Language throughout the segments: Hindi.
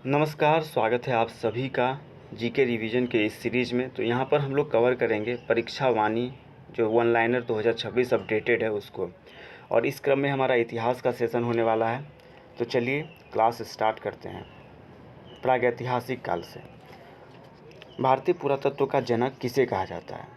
नमस्कार, स्वागत है आप सभी का जीके रिवीजन के इस सीरीज़ में। तो यहाँ पर हम लोग कवर करेंगे परीक्षा वाणी जो वन लाइनर 2026 अपडेटेड है उसको, और इस क्रम में हमारा इतिहास का सेशन होने वाला है। तो चलिए क्लास स्टार्ट करते हैं। प्रागैतिहासिक काल से भारतीय पुरातत्व का जनक किसे कहा जाता है?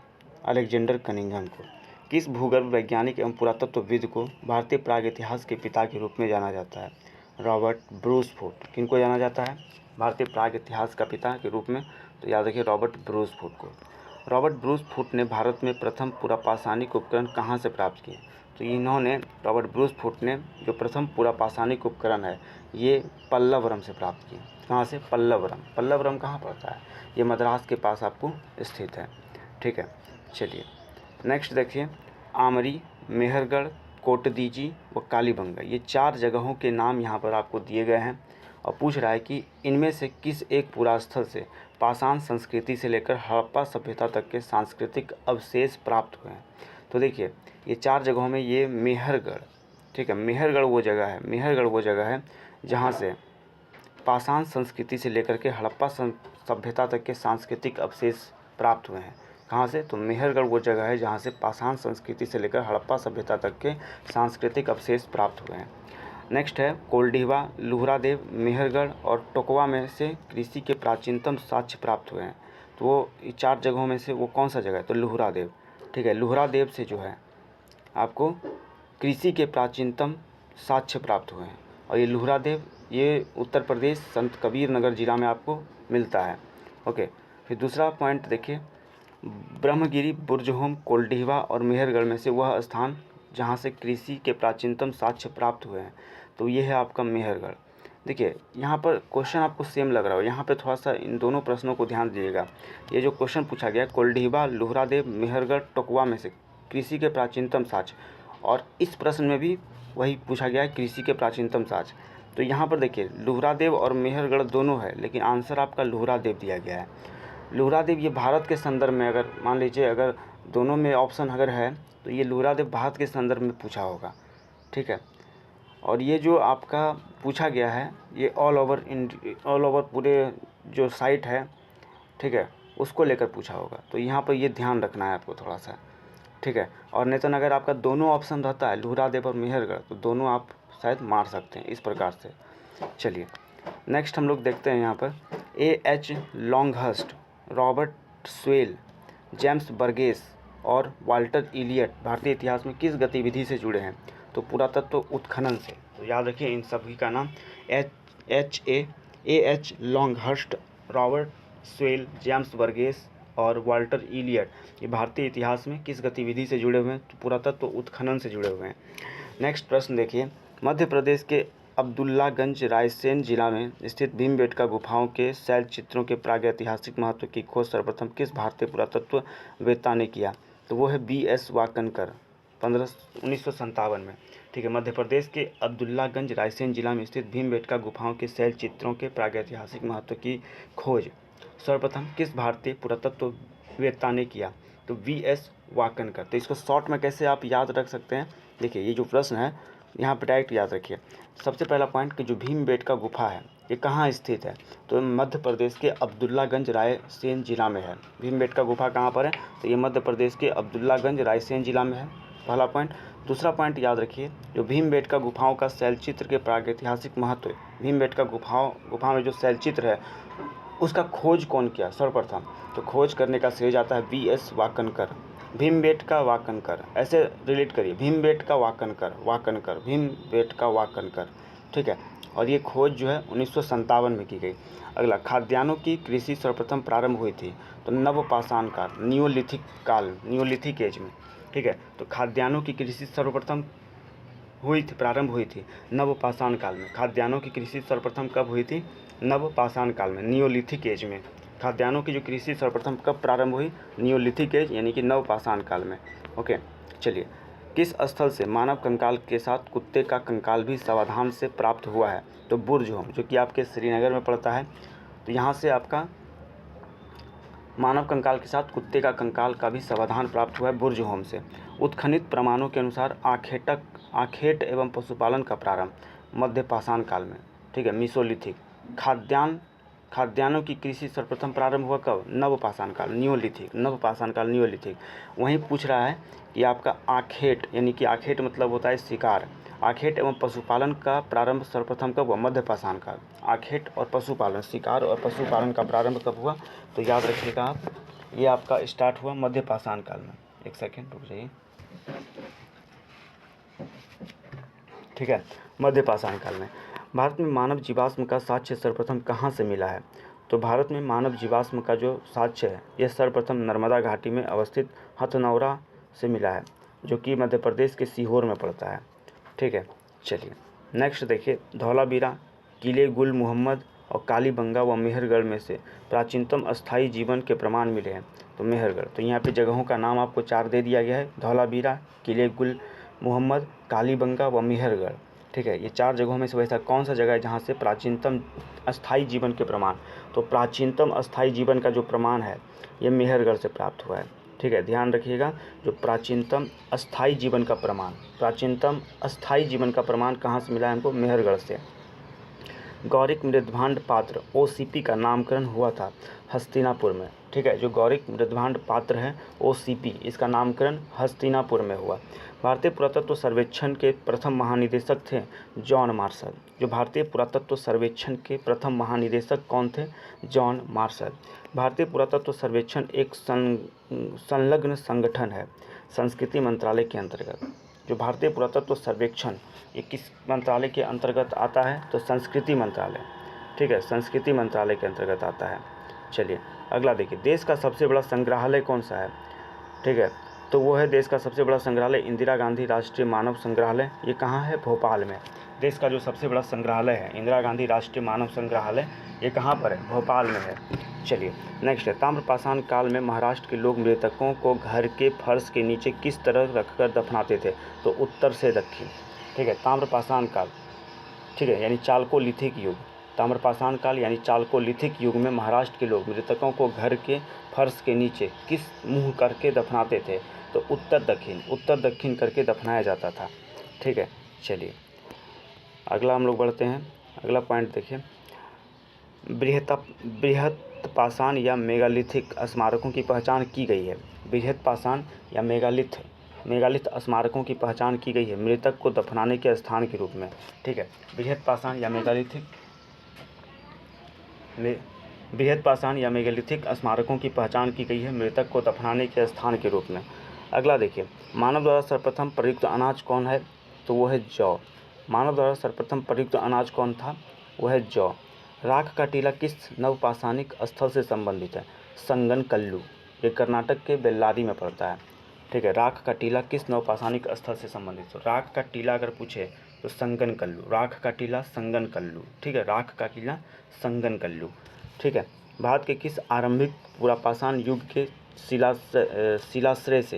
अलेक्जेंडर कनिंघम को। किस भूगर्भ वैज्ञानिक एवं पुरातत्वविद को भारतीय प्रागैतिहास के पिता के रूप में जाना जाता है? Robert Bruce Foote. किनको जाना जाता है भारतीय प्रागैतिहास का पिता के रूप में? तो याद रखिए रॉबर्ट ब्रूसफुट को। रॉबर्ट ब्रूसफुट ने भारत में प्रथम पुरापाषाणिक उपकरण कहाँ से प्राप्त किए? तो इन्होंने रॉबर्ट ब्रूसफुट ने जो प्रथम पुरापाषाणिक उपकरण है ये पल्लवरम से प्राप्त किए। कहाँ से? पल्लवरम। पल्लवरम कहाँ पड़ता है? ये मद्रास के पास आपको स्थित है। ठीक है, चलिए नेक्स्ट देखिए। आमरी, मेहरगढ़, कोटदीजी व कालीबंगा, ये 4 जगहों के नाम यहाँ पर आपको दिए गए हैं और पूछ रहा है कि इनमें से किस एक पुरास्थल से पाषाण संस्कृति से लेकर हड़प्पा सभ्यता तक के सांस्कृतिक अवशेष प्राप्त हुए हैं। तो देखिए ये 4 जगहों में ये मेहरगढ़, ठीक है, मेहरगढ़ वो जगह है जहाँ से पाषाण संस्कृति से लेकर के हड़प्पा सभ्यता तक के सांस्कृतिक अवशेष प्राप्त हुए हैं। कहाँ से? तो मेहरगढ़ वो जगह है जहाँ से पाषाण संस्कृति से लेकर हड़प्पा सभ्यता तक के सांस्कृतिक अवशेष प्राप्त हुए हैं। नेक्स्ट है कोल्डिहवा, लुहरादेव, मेहरगढ़ और टोकवा में से कृषि के प्राचीनतम साक्ष्य प्राप्त हुए हैं। तो वो 4 जगहों में से वो कौन सा जगह है? तो लुहरादेव। ठीक है, लुहरादेव से जो है आपको कृषि के प्राचीनतम साक्ष्य प्राप्त हुए हैं और ये लुहरादेव ये उत्तर प्रदेश संत कबीर नगर जिला में आपको मिलता है। ओके, फिर दूसरा पॉइंट देखिए, ब्रह्मगिरी, बुर्जहोम, कोल्डिहवा और मेहरगढ़ में से वह स्थान जहाँ से कृषि के प्राचीनतम साक्ष्य प्राप्त हुए हैं। तो ये है आपका मेहरगढ़। देखिए यहाँ पर क्वेश्चन आपको सेम लग रहा हो, यहाँ पे थोड़ा सा इन दोनों प्रश्नों को ध्यान दीजिएगा। ये जो क्वेश्चन पूछा गया कोल्डिहवा, लुहरादेव, मेहरगढ़, टोकवा में से कृषि के प्राचीनतम साक्ष्य, और इस प्रश्न में भी वही पूछा गया है कृषि के प्राचीनतम साक्ष्य। तो यहाँ पर देखिए लुहरादेव और मेहरगढ़ दोनों है, लेकिन आंसर आपका लुहरादेव दिया गया है। लुहरादेव ये भारत के संदर्भ में, अगर मान लीजिए अगर दोनों में ऑप्शन अगर है तो ये लुहरादेव भारत के संदर्भ में पूछा होगा। ठीक है, और ये जो आपका पूछा गया है ये ऑल ओवर पूरे जो साइट है, ठीक है, उसको लेकर पूछा होगा। तो यहाँ पर ये ध्यान रखना है आपको थोड़ा सा। ठीक है, और नहीं तो अगर आपका दोनों ऑप्शन रहता है लुहरादेव और मेहरगढ़ तो दोनों आप शायद मार सकते हैं इस प्रकार से। चलिए नेक्स्ट हम लोग देखते हैं यहाँ पर A.H. Longhurst, Robert swell, James Burgess और वाल्टर इलियट भारतीय इतिहास में किस गतिविधि से जुड़े हैं? तो पुरातत्व उत्खनन से। तो याद रखिए इन सभी का नाम A.H. Longhurst, Robert swell, James Burgess और वाल्टर इलियट ये भारतीय इतिहास में किस गतिविधि से जुड़े हुए हैं? तो पुरातत्व उत्खनन से जुड़े हुए हैं। नेक्स्ट प्रश्न देखिए, मध्य प्रदेश के अब्दुल्लागंज रायसेन जिला में स्थित भीमबेटका गुफाओं के शैल चित्रों के प्रागैतिहासिक महत्व की खोज सर्वप्रथम किस भारतीय पुरातत्ववेत्ता ने किया? तो वो है B.S. वाकनकर 1957 में। ठीक है, मध्य प्रदेश के अब्दुल्लागंज रायसेन जिला में स्थित भीमबेटका गुफाओं के शैल चित्रों के प्रागैतिहासिक महत्व की खोज सर्वप्रथम किस भारतीय पुरातत्ववेत्ता ने किया? तो V.S. वाकनकर। तो इसको शॉर्ट में कैसे आप याद रख सकते हैं? देखिए ये जो प्रश्न है यहाँ पर डायरेक्ट याद रखिए। सबसे पहला पॉइंट कि जो भीमबेटका गुफा है ये कहाँ स्थित है? तो मध्य प्रदेश के अब्दुल्लागंज रायसेन जिला में है। भीमबेटका गुफा कहाँ पर है? तो ये मध्य प्रदेश के अब्दुल्लागंज रायसेन जिला में है, पहला पॉइंट। दूसरा पॉइंट याद रखिए, जो भीमबेटका गुफाओं का शैलचित्र के प्रागैतिहासिक महत्व, भीमबेटका गुफा में जो शैलचित्र है उसका खोज कौन किया सर्वप्रथम? तो खोज करने का श्रेय जाता है V.S. वाकनकर। भीमबेटका वाकनकर, ऐसे रिलेट करिए, भीमबेटका वाकनकर, भीमबेटका वाकनकर। ठीक है, और ये खोज जो है 1957 में की गई। अगला, खाद्यान्नों की कृषि सर्वप्रथम प्रारंभ हुई थी तो नवपाषाण काल, नियोलिथिक काल, नियोलिथिक एज में। ठीक है, तो खाद्यान्नों की कृषि सर्वप्रथम प्रारंभ हुई थी नवपाषाण काल में। खाद्यान्नों की कृषि सर्वप्रथम कब हुई थी? नवपाषाण काल में, नियोलिथिक एज में। खाद्यान्नों की जो कृषि सर्वप्रथम कब प्रारंभ हुई? नियोलिथिक एज यानी कि नवपाषाण काल में। ओके, चलिए, किस स्थल से मानव कंकाल के साथ कुत्ते का कंकाल भी सावधान से प्राप्त हुआ है? तो बुर्जहोम, जो कि आपके श्रीनगर में पड़ता है। तो यहाँ से आपका मानव कंकाल के साथ कुत्ते का कंकाल का भी समाधान प्राप्त हुआ है बुर्जहोम से। उत्खनित प्रमाणों के अनुसार आखेट एवं पशुपालन का प्रारंभ मध्य पाषाण काल में। ठीक है, मीसोलिथिक खाद्यान्नों की कृषि सर्वप्रथम प्रारंभ हुआ कब? नवपाषाण काल, नियोलिथिक, नवपाषाण काल, नियोलिथिक। वहीं पूछ रहा है कि आपका आखेट, यानी कि आखेट मतलब होता है शिकार, आखेट एवं पशुपालन का प्रारंभ सर्वप्रथम कब हुआ? मध्यपाषाण काल। आखेट और पशुपालन, शिकार और पशुपालन का प्रारंभ कब हुआ? तो याद रखिएगा आप, ये आपका स्टार्ट हुआ मध्यपाषाण काल में। एक सेकेंड रुक जाइए, ठीक है, मध्यपाषाण काल में। भारत में मानव जीवाश्म का साक्ष्य सर्वप्रथम कहाँ से मिला है? तो भारत में मानव जीवाश्म का जो साक्ष्य है यह सर्वप्रथम नर्मदा घाटी में अवस्थित हथनौरा से मिला है, जो कि मध्य प्रदेश के सीहोर में पड़ता है, ठीक है। चलिए नेक्स्ट देखिए, धौलावीरा, किले गुल मोहम्मद और कालीबंगा व मेहरगढ़ में से प्राचीनतम अस्थायी जीवन के प्रमाण मिले हैं। तो मेहरगढ़, तो यहाँ पे जगहों का नाम आपको 4 दे दिया गया है, धौलावीरा, किले गुल मोहम्मद, कालीबंगा व मेहरगढ़, ठीक है। ये 4 जगहों में से वैसा कौन सा जगह है जहाँ से प्राचीनतम अस्थायी जीवन के प्रमाण? तो प्राचीनतम अस्थायी जीवन का जो प्रमाण है ये मेहरगढ़ से प्राप्त हुआ है, ठीक है। ध्यान रखिएगा, जो प्राचीनतम अस्थायी जीवन का प्रमाण, प्राचीनतम अस्थायी जीवन का प्रमाण कहाँ से मिला है हमको? मेहरगढ़ से। गौरिक मृद्भांड पात्र OCP का नामकरण हुआ था हस्तिनापुर में, ठीक है। जो गौरिक मृद्भांड पात्र है OCP, इसका नामकरण हस्तिनापुर में हुआ। भारतीय पुरातत्व सर्वेक्षण के प्रथम महानिदेशक थे जॉन मार्शल। जो भारतीय पुरातत्व सर्वेक्षण के प्रथम महानिदेशक कौन थे? John Marshall. भारतीय पुरातत्व सर्वेक्षण एक संलग्न संगठन है संस्कृति मंत्रालय के अंतर्गत। जो भारतीय पुरातत्व सर्वेक्षण ये किस मंत्रालय के अंतर्गत आता है? तो संस्कृति मंत्रालय, ठीक है, संस्कृति मंत्रालय के अंतर्गत आता है। चलिए अगला देखिए, देश का सबसे बड़ा संग्रहालय कौन सा है? ठीक है, तो वो है देश का सबसे बड़ा संग्रहालय इंदिरा गांधी राष्ट्रीय मानव संग्रहालय। ये कहाँ है? भोपाल में। देश का जो सबसे बड़ा संग्रहालय है इंदिरा गांधी राष्ट्रीय मानव संग्रहालय, ये कहाँ पर है? भोपाल में है। चलिए नेक्स्ट है, ताम्रपाषाण काल में महाराष्ट्र के लोग मृतकों को घर के फर्श के नीचे किस तरह रखकर दफनाते थे? तो उत्तर से दक्षिण, ठीक है। ताम्रपाषाण काल, ठीक है, यानी चालकोलिथिक युग। ताम्रपाषाण काल यानी चालकोलिथिक युग में महाराष्ट्र के लोग मृतकों को घर के फर्श के नीचे किस मुँह करके दफनाते थे? तो उत्तर दक्षिण करके दफनाया जाता था, ठीक है। चलिए अगला हम लोग बढ़ते हैं, अगला पॉइंट देखिए, बृहत पाषाण या मेगालिथिक स्मारकों की पहचान की गई है। बृहत पाषाण या मेगालिथ स्मारकों की पहचान की गई है मृतक को दफनाने के स्थान के रूप में, ठीक है। बृहत पाषाण या मेगालिथिक स्मारकों की पहचान की गई है मृतक को दफनाने के स्थान के रूप में। अगला देखिए, मानव द्वारा सर्वप्रथम प्रयुक्त अनाज कौन है? तो वो है जौ। मानव द्वारा सर्वप्रथम प्रयुक्त अनाज कौन था? वो है जौ। राख का टीला किस नवपाषाणिक स्थल से संबंधित है? संगनकल्लू। ये कर्नाटक के बेल्लारी में पड़ता है, ठीक है। राख का टीला किस नवपाषाणिक स्थल से संबंधित? तो राख का टीला अगर पूछे तो संगनकल्लू, राख का टीला संगनकल्लू, ठीक है, राख का टीला संगनकल्लू, ठीक है। भारत के किस आरंभिक पुरापाषाण युग के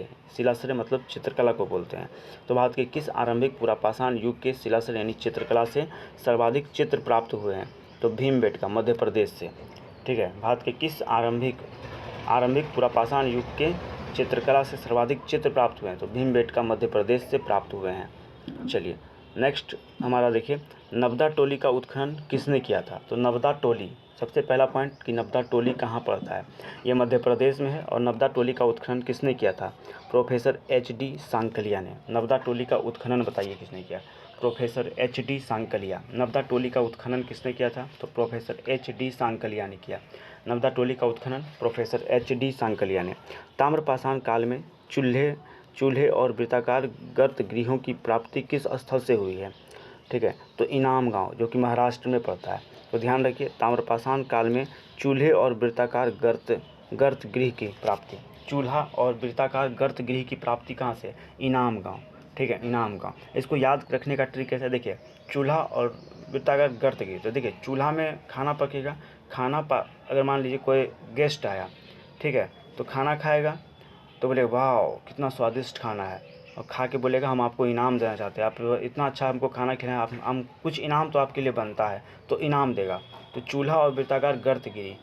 शिलाश्रय मतलब चित्रकला को बोलते हैं। तो भारत के किस आरंभिक पुरापाषाण युग के शिलाश्रय यानी चित्रकला से सर्वाधिक चित्र प्राप्त हुए हैं? तो भीमबेटका, मध्य प्रदेश से, ठीक है। भारत के किस आरंभिक पुरापाषाण युग के चित्रकला से सर्वाधिक चित्र प्राप्त हुए हैं? तो भीमबेटका, मध्य प्रदेश से प्राप्त हुए हैं। चलिए नेक्स्ट हमारा देखिए, नवदा टोली का उत्खनन किसने किया था? तो नवदा टोली, सबसे पहला पॉइंट कि नवदा टोली कहाँ पड़ता है? ये मध्य प्रदेश में है। और नवदा टोली का उत्खनन किसने किया था? प्रोफेसर HD सांकलिया ने। नवदा टोली का उत्खनन बताइए किसने किया? Professor HD Sankalia. नवदा टोली का उत्खनन किसने किया था? तो प्रोफेसर HD सांकलिया ने किया। नवदा टोली का उत्खनन प्रोफेसर HD सांकलिया ने। ताम्रपाषाण काल में चूल्हे और वृत्ताकार गर्त गृहों की प्राप्ति किस स्थल से हुई है? ठीक है, तो इनाम गांव, जो कि महाराष्ट्र में पड़ता है। तो ध्यान रखिए, ताम्रपाषाण काल में चूल्हे और वृत्ताकार गर्त गृह की प्राप्ति, चूल्हा और वृत्ताकार गर्त गृह की प्राप्ति कहाँ से? इनाम गांव, ठीक है, इनाम गांव। इसको याद रखने का ट्रिक कैसे? देखिए, चूल्हा और वृत्ताकार गर्त गृह, तो देखिए चूल्हा में खाना पकेगा, अगर मान लीजिए कोई गेस्ट आया, ठीक है, तो खाना खाएगा तो बोले वाह कितना स्वादिष्ट खाना है, और खा के बोलेगा हम आपको इनाम देना चाहते हैं, आप इतना अच्छा हमको खाना खिलाएं, आप हम कुछ इनाम तो आपके लिए बनता है, तो इनाम देगा। तो चूल्हा और वृत्ताकार गर्त गिरी,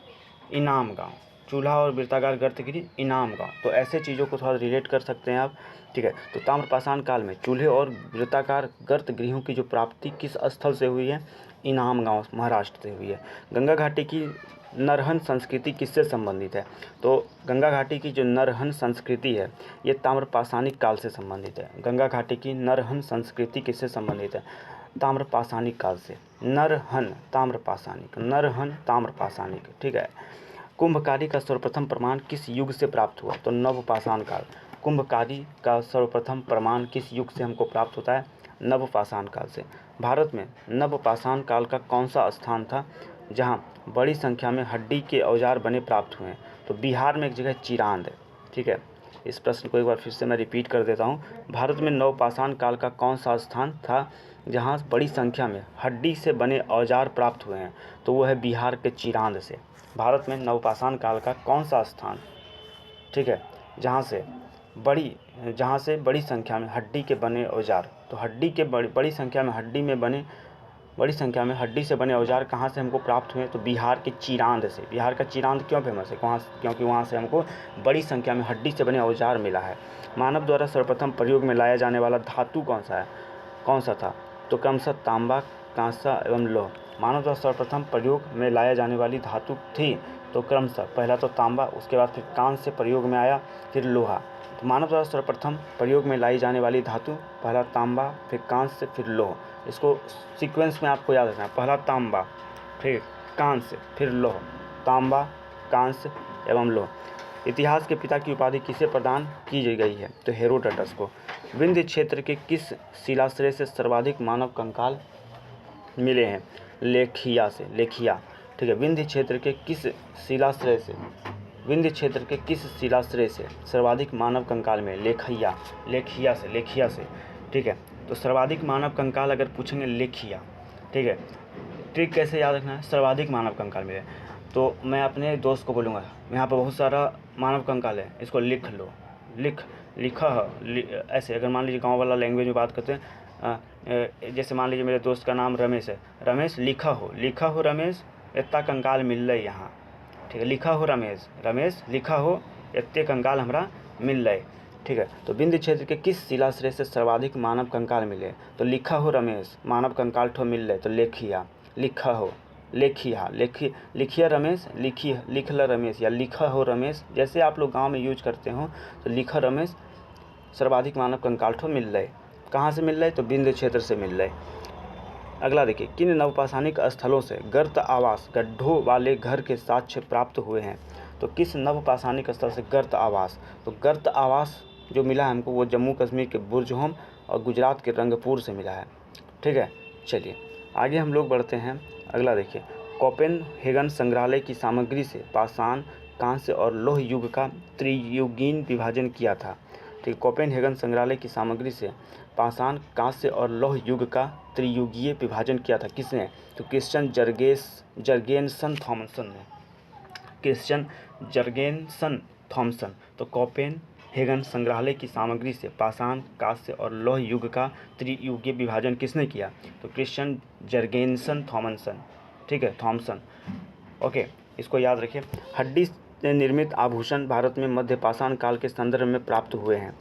इनाम गांव, चूल्हा और वृत्ताकार गर्तगिरी इनाम गाँव। तो ऐसे चीज़ों को थोड़ा रिलेट कर सकते हैं आप, ठीक है। तो ताम्रपाषाण काल में चूल्हे और वृत्ताकार गर्तगृहों की जो प्राप्ति किस स्थल से हुई है? इनाम गाँव महाराष्ट्र से हुई है। गंगा घाटी की नरहन संस्कृति किससे संबंधित है? तो गंगा घाटी की जो नरहन संस्कृति है ये ताम्रपाषाणिक काल से संबंधित है। गंगा घाटी की नरहन संस्कृति किससे संबंधित है? ताम्रपाषाणिक काल से। नरहन ताम्रपाषाणिक, नरहन ताम्रपाषाणिक, ठीक है। कुंभकारी का सर्वप्रथम प्रमाण किस युग से प्राप्त हुआ? तो नवपाषाण काल। कुंभकारी का सर्वप्रथम प्रमाण किस युग से हमको प्राप्त होता है? नवपाषाण काल से। भारत में नवपाषाण काल का कौन सा स्थान था जहां बड़ी संख्या में हड्डी के औजार बने प्राप्त हुए हैं? तो बिहार में एक जगह चिरांद है, ठीक है। इस प्रश्न को एक बार फिर से मैं रिपीट कर देता हूँ। भारत में नवपाषाण काल का कौन सा स्थान था जहाँ बड़ी संख्या में हड्डी से बने औजार प्राप्त हुए हैं? तो वो है बिहार के चिरांद से। भारत में नवपाषाण काल का कौन सा स्थान, ठीक है, जहाँ से बड़ी संख्या में हड्डी के बने औजार, तो हड्डी के बड़ी संख्या में हड्डी से बने औजार कहाँ से हमको प्राप्त हुए? तो बिहार के चिरांद से। बिहार का चिरांद क्यों फेमस है? क्योंकि वहाँ से हमको बड़ी संख्या में हड्डी से बने औजार मिला है। मानव द्वारा सर्वप्रथम प्रयोग में लाया जाने वाला धातु कौन सा था? तो क्रमशः तांबा, कांसा एवं लौह। मानव द्वारा सर्वप्रथम प्रयोग में लाया जाने वाली धातु थी तो क्रमशः पहला तो तांबा, उसके बाद फिर कांस्य प्रयोग में आया, फिर लोहा। तो मानव द्वारा सर्वप्रथम प्रयोग में लाई जाने वाली धातु पहला तांबा, फिर कांस्य, फिर लोह। इसको सीक्वेंस में आपको याद रखना है। पहला तांबा, फिर कांस्य, फिर लोह। तांबा, कांस्य एवं लोह। इतिहास के पिता की उपाधि किसे प्रदान की गई है? तो हेरोडोटस को। विंध्य क्षेत्र के किस शिलाश्रय से सर्वाधिक मानव कंकाल मिले हैं? लेखिया से। लेखिया, ठीक है। विंध्य क्षेत्र के किस शिलाश्रय से सर्वाधिक मानव कंकाल में? लेखिया से, ठीक है। तो सर्वाधिक मानव कंकाल अगर पूछेंगे लेखिया, ठीक है। ट्रिक कैसे याद रखना है? सर्वाधिक मानव कंकाल मिले तो मैं अपने दोस्त को बोलूँगा यहाँ पर बहुत सारा मानव कंकाल है, इसको लिख लो। ऐसे अगर मान लीजिए गांव वाला लैंग्वेज में बात करते हैं, जैसे मान लीजिए मेरे दोस्त का नाम रमेश है। रमेश लिखा हो रमेश, इतना कंकाल मिल रहा है यहाँ, ठीक है। लिखा हो रमेश लिखा हो, इतने कंकाल हमरा मिल रहे, ठीक है। तो विंध्य क्षेत्र के किस शिलाश्रय से सर्वाधिक मानव कंकाल मिले? तो लिखा हो रमेश, मानव कंकाल ठो मिल रहे, तो लेखिया। लिखिया रमेश, लिख ल रमेश, या लिखा हो रमेश, जैसे आप लोग गांव में यूज करते हो। तो लिखा रमेश, सर्वाधिक मानव कंकाल ठो मिल रहे। कहाँ से मिल रहे? तो विंध्य क्षेत्र से मिल रहे। अगला देखिए, किन नवपाषाणिक स्थलों से गर्त आवास, गड्ढों वाले घर के साक्ष्य प्राप्त हुए हैं? तो किस नवपाषाणिक स्थल से गर्त आवास? तो गर्त आवास जो मिला है हमको वो जम्मू कश्मीर के बुर्जहोम और गुजरात के रंगपुर से मिला है, ठीक है। चलिए आगे हम लोग बढ़ते हैं। अगला देखिए, कोपेनहेगन संग्रहालय की सामग्री से पाषाण, कांस्य और लौह युग का त्रियुगीन विभाजन किया था। ठीक, कोपेनहेगन संग्रहालय की सामग्री से पाषाण, कांस्य और लौह युग का त्रियुगीय विभाजन किया था। किसने? तो क्रिश्चियन जर्गेनसन थॉमसन। तो कोपेनहेगन संग्रहालय की सामग्री से पाषाण, कांस्य और लौह युग का त्रियुगीय विभाजन किसने किया? तो क्रिश्चियन जर्गेनसन थॉमसन, ठीक है, थॉमसन। ओके, इसको याद रखिए। हड्डी से निर्मित आभूषण भारत में मध्य पाषाण काल के संदर्भ में प्राप्त हुए हैं,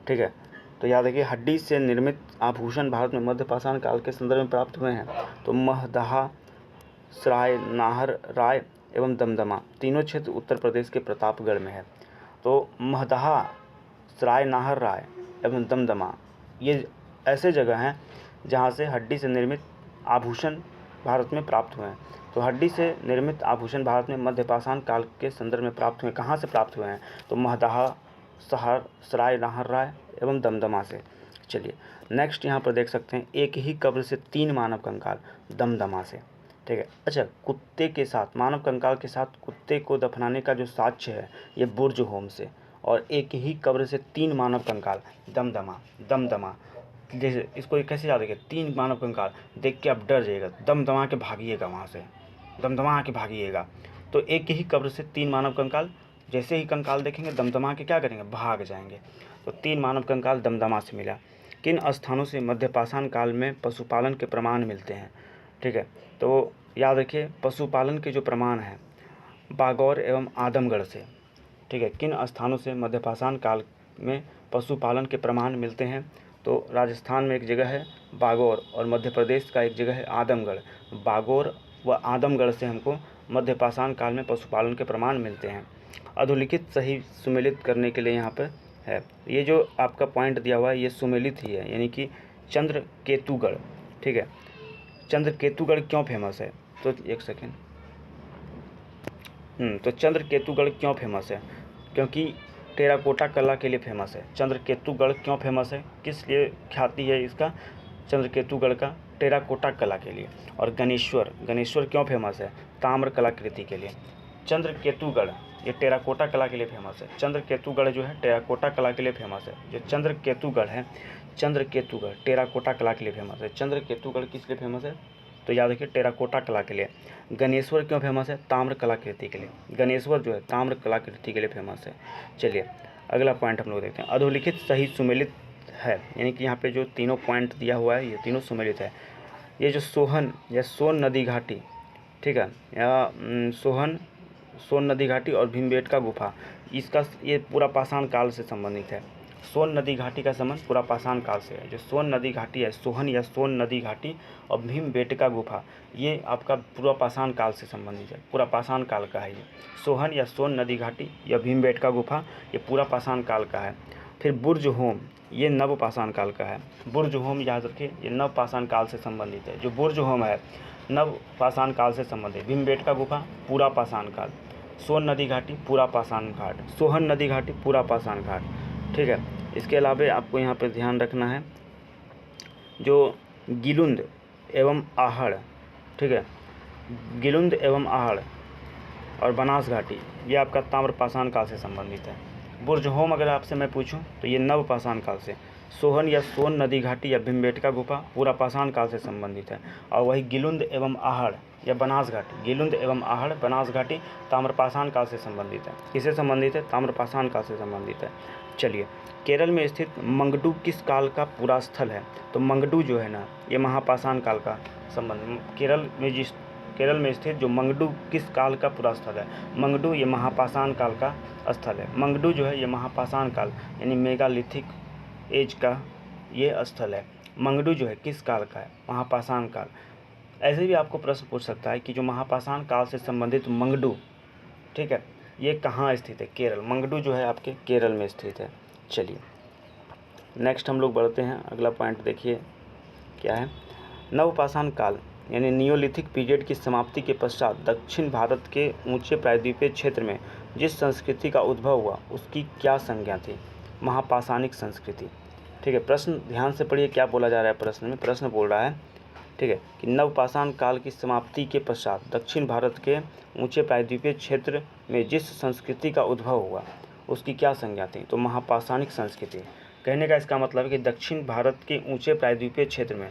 ठीक है। तो याद रखिए, हड्डी से निर्मित आभूषण भारत में मध्य पाषाण काल के संदर्भ में प्राप्त हुए हैं। तो महदहा, सराय, नाहर राय एवं दमदमा, तीनों क्षेत्र उत्तर प्रदेश के प्रतापगढ़ में है। तो महदहा, सराय, नाहर राय एवं दमदमा ये ऐसे जगह हैं जहाँ से हड्डी से निर्मित आभूषण भारत में प्राप्त हुए हैं। तो हड्डी से निर्मित आभूषण भारत में मध्य पाषाण काल के संदर्भ में प्राप्त हुए। कहाँ से प्राप्त हुए हैं? तो महदहा, सराय, नाहर राय एवं दमदमा से। चलिए नेक्स्ट यहाँ पर देख सकते हैं, एक ही कब्र से 3 मानव कंकाल, दमदमा से, ठीक है। अच्छा, कुत्ते के साथ, मानव कंकाल के साथ कुत्ते को दफनाने का जो साक्ष्य है ये बुर्ज होम से, और एक ही कब्र से 3 मानव कंकाल, दमदमा। जैसे इसको कैसे याद रखिए, 3 मानव कंकाल देख के आप डर जाइएगा, दमदमा के भागिएगा, वहाँ से दमदमा के भागिएगा। तो एक ही कब्र से 3 मानव कंकाल, जैसे ही कंकाल देखेंगे दमदमा के क्या करेंगे? भाग जाएंगे। तो 3 मानव कंकाल दमदमा से मिला। किन स्थानों से मध्य पाषाण काल में पशुपालन के प्रमाण मिलते हैं? ठीक है, तो याद रखिए, पशुपालन के जो प्रमाण हैं बागौर एवं आदमगढ़ से। ठीक है, किन स्थानों से मध्यपाषाण काल में पशुपालन के प्रमाण मिलते हैं? तो राजस्थान में एक जगह है बागौर और मध्य प्रदेश का एक जगह है आदमगढ़। बागौर व आदमगढ़ से हमको मध्यपाषाण काल में पशुपालन के प्रमाण मिलते हैं। अधोलिखित सही सुमेलित करने के लिए यहाँ पर है, ये जो आपका पॉइंट दिया हुआ है ये सुमेलित ही है, यानी कि चंद्रकेतुगढ़। ठीक है, चंद्रकेतुगढ़ क्यों फेमस है? तो एक सेकेंड, तो चंद्रकेतुगढ़ क्यों फेमस है? क्योंकि टेराकोटा कला के लिए फेमस है। चंद्रकेतुगढ़ क्यों फेमस है, किस लिए ख्याति है इसका? चंद्रकेतुगढ़ का टेराकोटा कला के लिए। और गणेश्वर क्यों फेमस है? ताम्र कलाकृति के लिए। चंद्रकेतुगढ़ ये टेराकोटा कला के लिए फेमस है। चंद्रकेतुगढ़ जो है टेराकोटा कला के लिए फेमस है। जो चंद्रकेतुगढ़ है, चंद्रकेतुगढ़ टेराकोटा कला के लिए फेमस है। चंद्रकेतुगढ़ किस लिए फेमस है? तो याद रखिए टेराकोटा कला के लिए। गणेश्वर क्यों फेमस है? ताम्र कलाकृति के लिए। गणेश्वर जो है ताम्र कलाकृति के लिए फेमस है। चलिए अगला पॉइंट हम लोग देखते हैं। अधोलिखित सही सुमेलित है, यानी कि यहाँ पे जो तीनों पॉइंट दिया हुआ है ये तीनों सुमेलित है। ये जो सोहन या सोन नदी घाटी, ठीक है, या सोन नदी घाटी और भीमबेटका गुफा, इसका ये पूरा पाषाण काल से संबंधित है। सोन नदी घाटी का संबंध पूरा पाषाण काल से है। जो सोन नदी घाटी है, सोहन या सोन नदी घाटी और भीमबेटका गुफा, ये आपका पूरा पाषाण काल से संबंधित है, पूरा पाषाण काल का है ये। सोहन या सोन नदी घाटी या भीमबेटका गुफा ये पूरा पाषाण काल का है। फिर बुर्ज होम, ये नव पाषाण काल का है। बुर्ज होम याद रखिए, ये नव पाषाण काल से संबंधित है। जो बुर्ज होम है नव पाषाण काल से संबंधित। भीमबेटका गुफा पूरा पाषाण काल। सोन नदी घाटी पूरा पाषाण घाट। सोहन नदी घाटी पूरा पाषाण घाट। ठीक है, इसके अलावा आपको यहाँ पे ध्यान रखना है जो गिलुंद एवं आहड़, ठीक है, गिलुंद एवं आहड़ और बनास घाटी ये आपका ताम्र पाषाण काल से संबंधित है। बुर्ज होम अगर आपसे मैं पूछूं तो ये नव पाषाण काल से। सोहन या सोन नदी घाटी या भीमबेटका गुफा पूरा पाषाण काल से संबंधित है। और वही गिलुंद एवं आहड़ या बनास घाटी, गिलुंद एवं आहड़ बनास घाटी ताम्र पाषाण काल से संबंधित है। किससे संबंधित है? ताम्र पाषाण काल से संबंधित है। चलिए, केरल में स्थित मंगडू किस काल का पूरा स्थल है? तो मंगडू जो है ना ये महापाषाण काल का संबंध। केरल में स्थित जो मंगडू किस काल का पूरा स्थल है? मंगडू ये महापाषाण काल का स्थल है। मंगडू जो है ये महापाषाण काल यानी मेगालिथिक एज का ये स्थल है। मंगडू जो है किस काल का है? महापाषाण काल। ऐसे भी आपको प्रश्न पूछ सकता है कि जो महापाषाण काल से संबंधित मंगडू, ठीक है, ये कहाँ स्थित है? केरल। मंगडू जो है आपके केरल में स्थित है। चलिए नेक्स्ट हम लोग बढ़ते हैं। अगला पॉइंट देखिए क्या है। नवपाषाण काल यानी नियोलिथिक पीरियड की समाप्ति के पश्चात दक्षिण भारत के ऊंचे प्रायद्वीपीय क्षेत्र में जिस संस्कृति का उद्भव हुआ उसकी क्या संज्ञा थी? महापाषाणिक संस्कृति। ठीक है, प्रश्न ध्यान से पढ़िए क्या बोला जा रहा है प्रश्न में। प्रश्न बोल रहा है, ठीक है, कि नवपाषाण काल की समाप्ति के पश्चात दक्षिण भारत के ऊंचे प्रायद्वीपीय क्षेत्र में जिस संस्कृति का उद्भव हुआ उसकी क्या संज्ञा थी? तो महापाषाणिक संस्कृति। कहने का इसका मतलब है कि दक्षिण भारत के ऊंचे प्रायद्वीपीय क्षेत्र में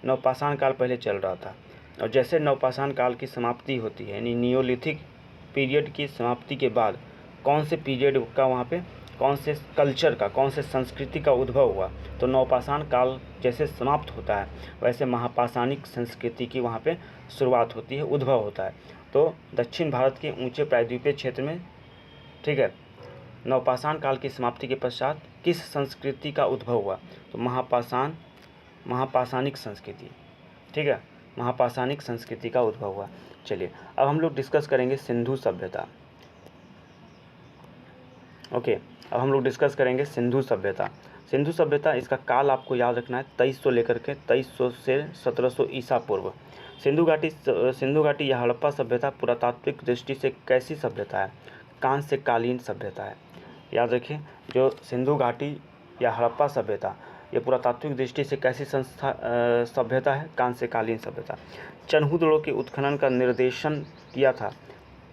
नवपाषाण काल पहले चल रहा था, और जैसे नवपाषाण काल की समाप्ति होती है यानी नियोलिथिक पीरियड की समाप्ति के बाद कौन से पीरियड का वहाँ पे कौन से कल्चर का, कौन से संस्कृति का उद्भव हुआ, तो नवपाषाण काल जैसे समाप्त होता है वैसे महापाषाणिक संस्कृति की वहाँ पे शुरुआत होती है, उद्भव होता है। तो दक्षिण भारत के ऊंचे प्रायद्वीपीय क्षेत्र में, ठीक है, नवपाषाण काल की समाप्ति के पश्चात किस संस्कृति का उद्भव हुआ? तो महापाषाणिक संस्कृति। ठीक है, महापाषाणिक संस्कृति का उद्भव हुआ। चलिए अब हम लोग डिस्कस करेंगे सिंधु सभ्यता। ओके, अब हम लोग डिस्कस करेंगे सिंधु सभ्यता। सिंधु सभ्यता, इसका काल आपको याद रखना है 2300 लेकर के 2300 से 1700 ईसा पूर्व। सिंधु घाटी या हड़प्पा सभ्यता पुरातात्विक दृष्टि से कैसी सभ्यता है? कांस्यकालीन सभ्यता है। याद रखिए, जो सिंधु घाटी या हड़प्पा सभ्यता ये पुरातात्विक दृष्टि से कैसी सभ्यता है? कांस्यकालीन सभ्यता। चनहूदड़ों के उत्खनन का निर्देशन किया था,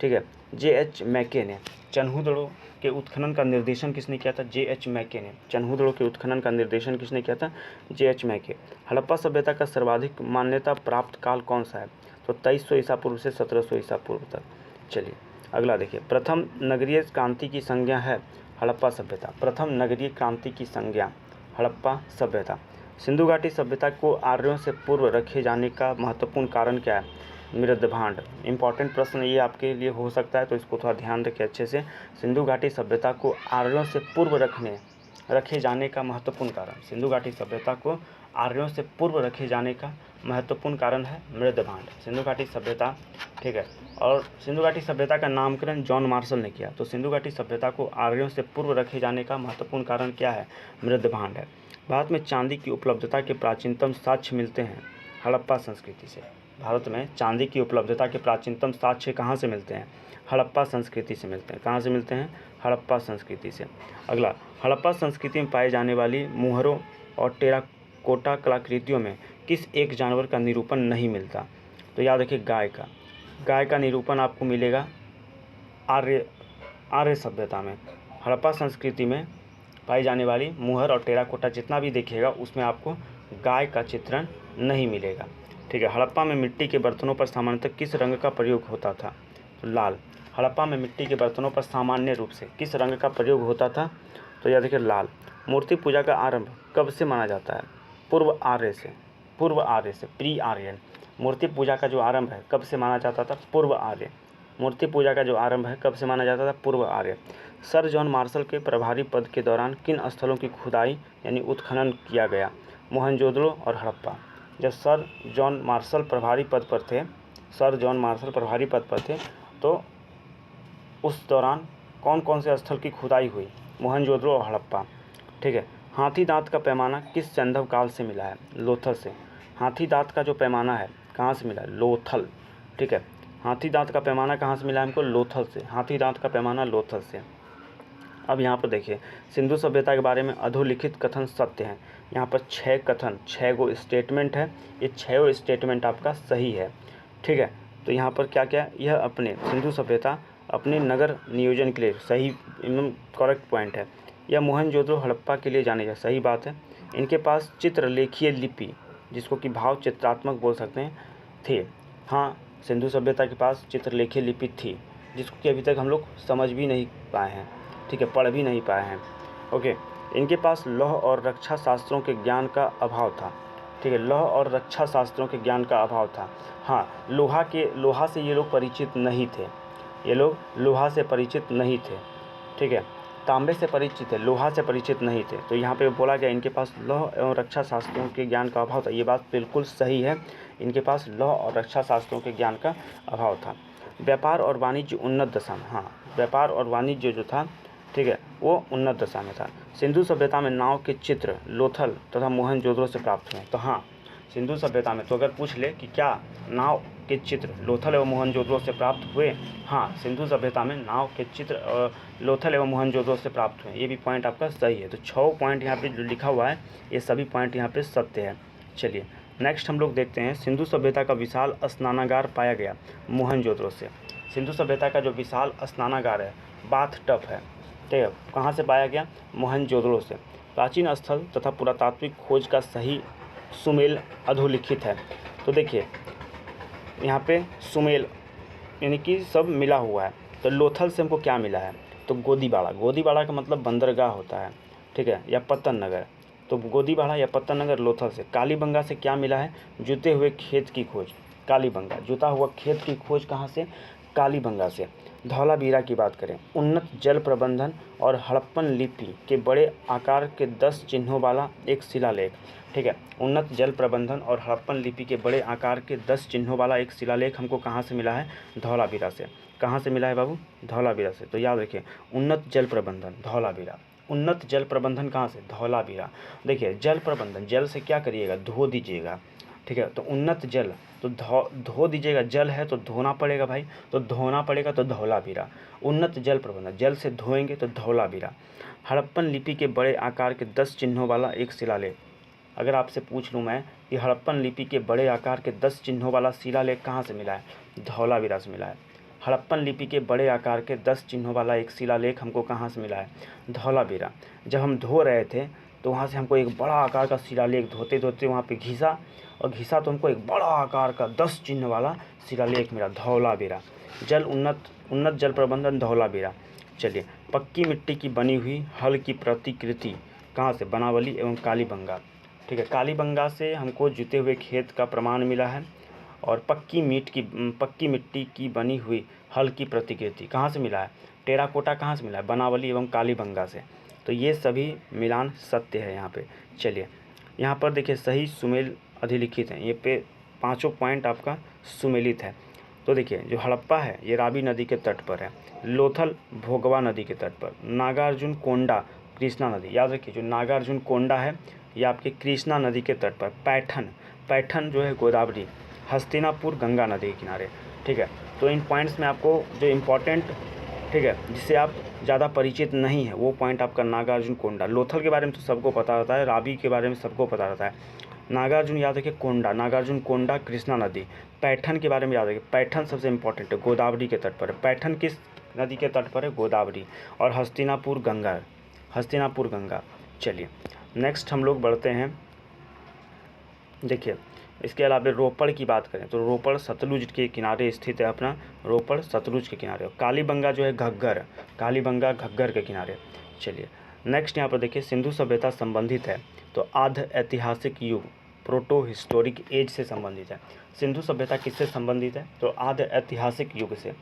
ठीक है, J.H. मैके ने। चनहूदड़ों के उत्खनन का निर्देशन किसने किया था? J.H. मैके ने। चनहूदड़ों के उत्खनन का निर्देशन किसने किया था? J.H. मैके। हड़प्पा सभ्यता का सर्वाधिक मान्यता प्राप्त काल कौन सा है? तो 2300 ईसा पूर्व से 1700 ईसा पूर्व तक। चलिए अगला देखिए, प्रथम नगरीय क्रांति की संज्ञा है हड़प्पा सभ्यता। प्रथम नगरीय क्रांति की संज्ञा हड़प्पा सभ्यता। सिंधु घाटी सभ्यता को आर्यों से पूर्व रखे जाने का महत्वपूर्ण कारण क्या है? मृद भांड। इंपॉर्टेंट प्रश्न ये आपके लिए हो सकता है, तो इसको थोड़ा ध्यान रखें अच्छे से। सिंधु घाटी सभ्यता को आर्यों से पूर्व रखे जाने का महत्वपूर्ण कारण, सिंधु घाटी सभ्यता को आर्यों से पूर्व रखे जाने का महत्वपूर्ण कारण है मृद भांड। सिंधु घाटी सभ्यता, ठीक है, और सिंधु घाटी सभ्यता का नामकरण जॉन मार्शल ने किया। तो सिंधु घाटी सभ्यता को आर्यों से पूर्व रखे जाने का महत्वपूर्ण कारण क्या है? मृद भांड है। भारत में चांदी की उपलब्धता के प्राचीनतम साक्ष्य मिलते हैं हड़प्पा संस्कृति से। भारत में चांदी की उपलब्धता के प्राचीनतम साक्ष्य कहाँ से मिलते हैं? हड़प्पा संस्कृति से मिलते हैं। कहाँ से मिलते हैं? हड़प्पा संस्कृति से। अगला, हड़प्पा संस्कृति में पाए जाने वाली मुहरों और टेराकोटा कलाकृतियों में किस एक जानवर का निरूपण नहीं मिलता? तो याद रखिए, गाय का निरूपण आपको मिलेगा आर्य सभ्यता में। हड़प्पा संस्कृति में पाई जाने वाली मुहर और टेराकोटा जितना भी देखिएगा उसमें आपको गाय का चित्रण नहीं मिलेगा, ठीक है। हड़प्पा में मिट्टी के बर्तनों पर सामान्यतः किस रंग का प्रयोग होता था? तो लाल। हड़प्पा में मिट्टी के बर्तनों पर सामान्य रूप से किस रंग का प्रयोग होता था? तो यह देखिए, लाल। मूर्ति पूजा का आरंभ कब से माना जाता है? पूर्व आर्य से, प्री आर्यन। मूर्ति पूजा का जो आरंभ है कब से माना जाता था? पूर्व आर्य। मूर्ति पूजा का जो आरंभ है कब से माना जाता था? पूर्व आर्य। सर जॉन मार्शल के प्रभारी पद के दौरान किन स्थलों की खुदाई यानी उत्खनन किया गया? मोहनजोदड़ो और हड़प्पा। जब सर जॉन मार्शल प्रभारी पद पर थे तो उस दौरान कौन कौन से स्थल की खुदाई हुई? मोहनजोदड़ो और हड़प्पा, ठीक है। हाथी दांत का पैमाना किस सैंधव काल से मिला है? लोथल से। हाथी दांत का जो पैमाना है कहाँ से मिला है? लोथल, ठीक है। हाथी दांत का पैमाना कहाँ से मिला है हमको? लोथल से। हाथी दांत का पैमाना लोथल से। अब यहाँ पर देखिए, सिंधु सभ्यता के बारे में अधोलिखित कथन सत्य हैं। यहाँ पर 6 कथन, 6 गो स्टेटमेंट है। ये 6 स्टेटमेंट आपका सही है, ठीक है। तो यहाँ पर क्या क्या, यह अपने सिंधु सभ्यता अपने नगर नियोजन के लिए सही एकदम करेक्ट पॉइंट है। यह मोहनजोदड़ो हड़प्पा के लिए जाने जाए, सही बात है। इनके पास चित्रलेखीय लिपि, जिसको कि भाव चित्रात्मक बोल सकते हैं, थे। हाँ, सिंधु सभ्यता के पास चित्रलेखीय लिपि थी, जिसको कि अभी तक हम लोग समझ भी नहीं पाए हैं, ठीक है, पढ़ भी नहीं पाए हैं। ओके, इनके पास लौह और रक्षा शास्त्रों के ज्ञान का अभाव था, ठीक है। लौह और रक्षा शास्त्रों के ज्ञान का अभाव था। हाँ, लोहा से ये लोग परिचित नहीं थे, ये लोग लोहा से परिचित नहीं थे, ठीक है। तांबे से परिचित है, लोहा से परिचित नहीं थे। तो यहाँ पे बोला गया इनके पास लौह एवं रक्षा शास्त्रों के ज्ञान का अभाव था। ये बात बिल्कुल सही है, इनके पास लौह और रक्षा शास्त्रों के ज्ञान का अभाव था। व्यापार और वाणिज्य उन्नत दशा में, हाँ, व्यापार और वाणिज्य जो था, ठीक है, वो उन्नत दशा में था। सिंधु सभ्यता में नाव के चित्र लोथल तथा मोहनजोदड़ो से प्राप्त हुए। तो हाँ, सिंधु सभ्यता में तो अगर पूछ ले कि क्या नाव के चित्र लोथल एवं मोहनजोदड़ो से प्राप्त हुए? हाँ, सिंधु सभ्यता में नाव के चित्र लोथल एवं मोहनजोदड़ो से प्राप्त हुए। ये भी पॉइंट आपका सही है। तो 6 पॉइंट यहाँ पे जो लिखा हुआ है ये सभी पॉइंट यहाँ पे सत्य है। चलिए नेक्स्ट हम लोग देखते हैं, सिंधु सभ्यता का विशाल स्नानागार पाया गया मोहनजोदड़ो से। सिंधु सभ्यता का जो विशाल स्नानागार है, बाथ टब है, ठीक है, कहाँ से पाया गया? मोहनजोदड़ो से। प्राचीन स्थल तथा पुरातात्विक खोज का सही सुमेल अधोलिखित है। तो देखिए यहाँ पे सुमेल यानी कि सब मिला हुआ है। तो लोथल से हमको क्या मिला है? तो गोदीबाड़ा का मतलब बंदरगाह होता है, ठीक है, या पत्तन नगर। तो गोदीबाड़ा या पत्तन नगर लोथल से। कालीबंगा से क्या मिला है? जुते हुए खेत की खोज। कालीबंगा, जुता हुआ खेत की खोज कहाँ से? कालीबंगा से। धौलावीरा की बात करें, उन्नत जल प्रबंधन और हड़प्पन लिपि के बड़े आकार के 10 चिन्हों वाला एक शिलालेख, ठीक है। उन्नत जल प्रबंधन और हड़प्पन लिपि के बड़े आकार के 10 चिन्हों वाला एक शिलालेख हमको कहाँ से मिला है? धौलावीरा से। कहाँ से मिला है बाबू? धौलावीरा से। तो याद रखिए, उन्नत जल प्रबंधन धौलावीरा। उन्नत जल प्रबंधन कहाँ से? धौलावीरा। देखिए, जल प्रबंधन, जल से क्या करिएगा? धो दीजिएगा, ठीक है। तो उन्नत जल तो धो दीजिएगा, जल है तो धोना पड़ेगा भाई, तो धोना पड़ेगा तो धौलावीरा। उन्नत जल प्रबंधन, जल से धोएंगे तो धौलावीरा। हड़प्पन लिपि के बड़े आकार के 10 चिन्हों वाला एक शिलालेख। अगर आपसे पूछ लूँ मैं कि हड़प्पन लिपि के बड़े आकार के 10 चिन्हों वाला शिलालेख कहाँ से मिला है? धौलावीरा से मिला है। हड़प्पन लिपि के बड़े आकार के 10 चिन्हों वाला एक शिलालेख हमको कहाँ से मिला है? धौलावीरा। जब हम धो रहे थे तो वहाँ से हमको एक बड़ा आकार का शिलालेख धोते धोते वहाँ पे घिसा तो हमको एक बड़ा आकार का 10 चिन्ह वाला शिलालेख मिला, धौलावीरा। उन्नत जल प्रबंधन धौलावीरा। चलिए, पक्की मिट्टी की बनी हुई हल की प्रतिकृति कहाँ से? बनावली एवं कालीबंगा, ठीक है। कालीबंगा से हमको जुते हुए खेत का प्रमाण मिला है और पक्की मिट्टी की बनी हुई हल की प्रतिकृति कहाँ से मिला है? टेराकोटा कहाँ से मिला है? बनावली एवं कालीबंगा से। तो ये सभी मिलान सत्य है यहाँ पे। चलिए यहाँ पर देखिए सही सुमेल अधिलिखित हैं, ये पे 5 पॉइंट आपका सुमेलित है। तो देखिए जो हड़प्पा है ये रावी नदी के तट पर है, लोथल भोगवा नदी के तट पर, नागार्जुन कोंडा कृष्णा नदी, याद रखिए जो नागार्जुन कोंडा है ये आपके कृष्णा नदी के तट पर, पैठन जो है गोदावरी, हस्तिनापुर गंगा नदी के किनारे। ठीक है, तो इन पॉइंट्स में आपको जो इम्पोर्टेंट, ठीक है, जिससे आप ज़्यादा परिचित नहीं है वो पॉइंट आपका नागार्जुन कोंडा। लोथल के बारे में तो सबको पता रहता है, रावी के बारे में सबको पता रहता है, नागार्जुन याद रखिए कोंडा, नागार्जुन कोंडा कृष्णा नदी। पैठन के बारे में याद रखिए, पैठन सबसे इंपॉर्टेंट है, गोदावरी के तट पर है। पैठन किस नदी के तट पर है? गोदावरी। और हस्तिनापुर गंगा। चलिए नेक्स्ट हम लोग बढ़ते हैं। देखिए इसके अलावा रोपड़ की बात करें तो रोपड़ सतलुज के किनारे स्थित है अपना, रोपड़ सतलुज के किनारे। और कालीबंगा जो है घग्गर, कालीबंगा घग्गर के किनारे। चलिए नेक्स्ट यहाँ पर देखिए सिंधु सभ्यता संबंधित है तो आध ऐतिहासिक युग प्रोटो हिस्टोरिक एज से संबंधित है। सिंधु सभ्यता किससे संबंधित है? तो आध ऐतिहासिक युग से।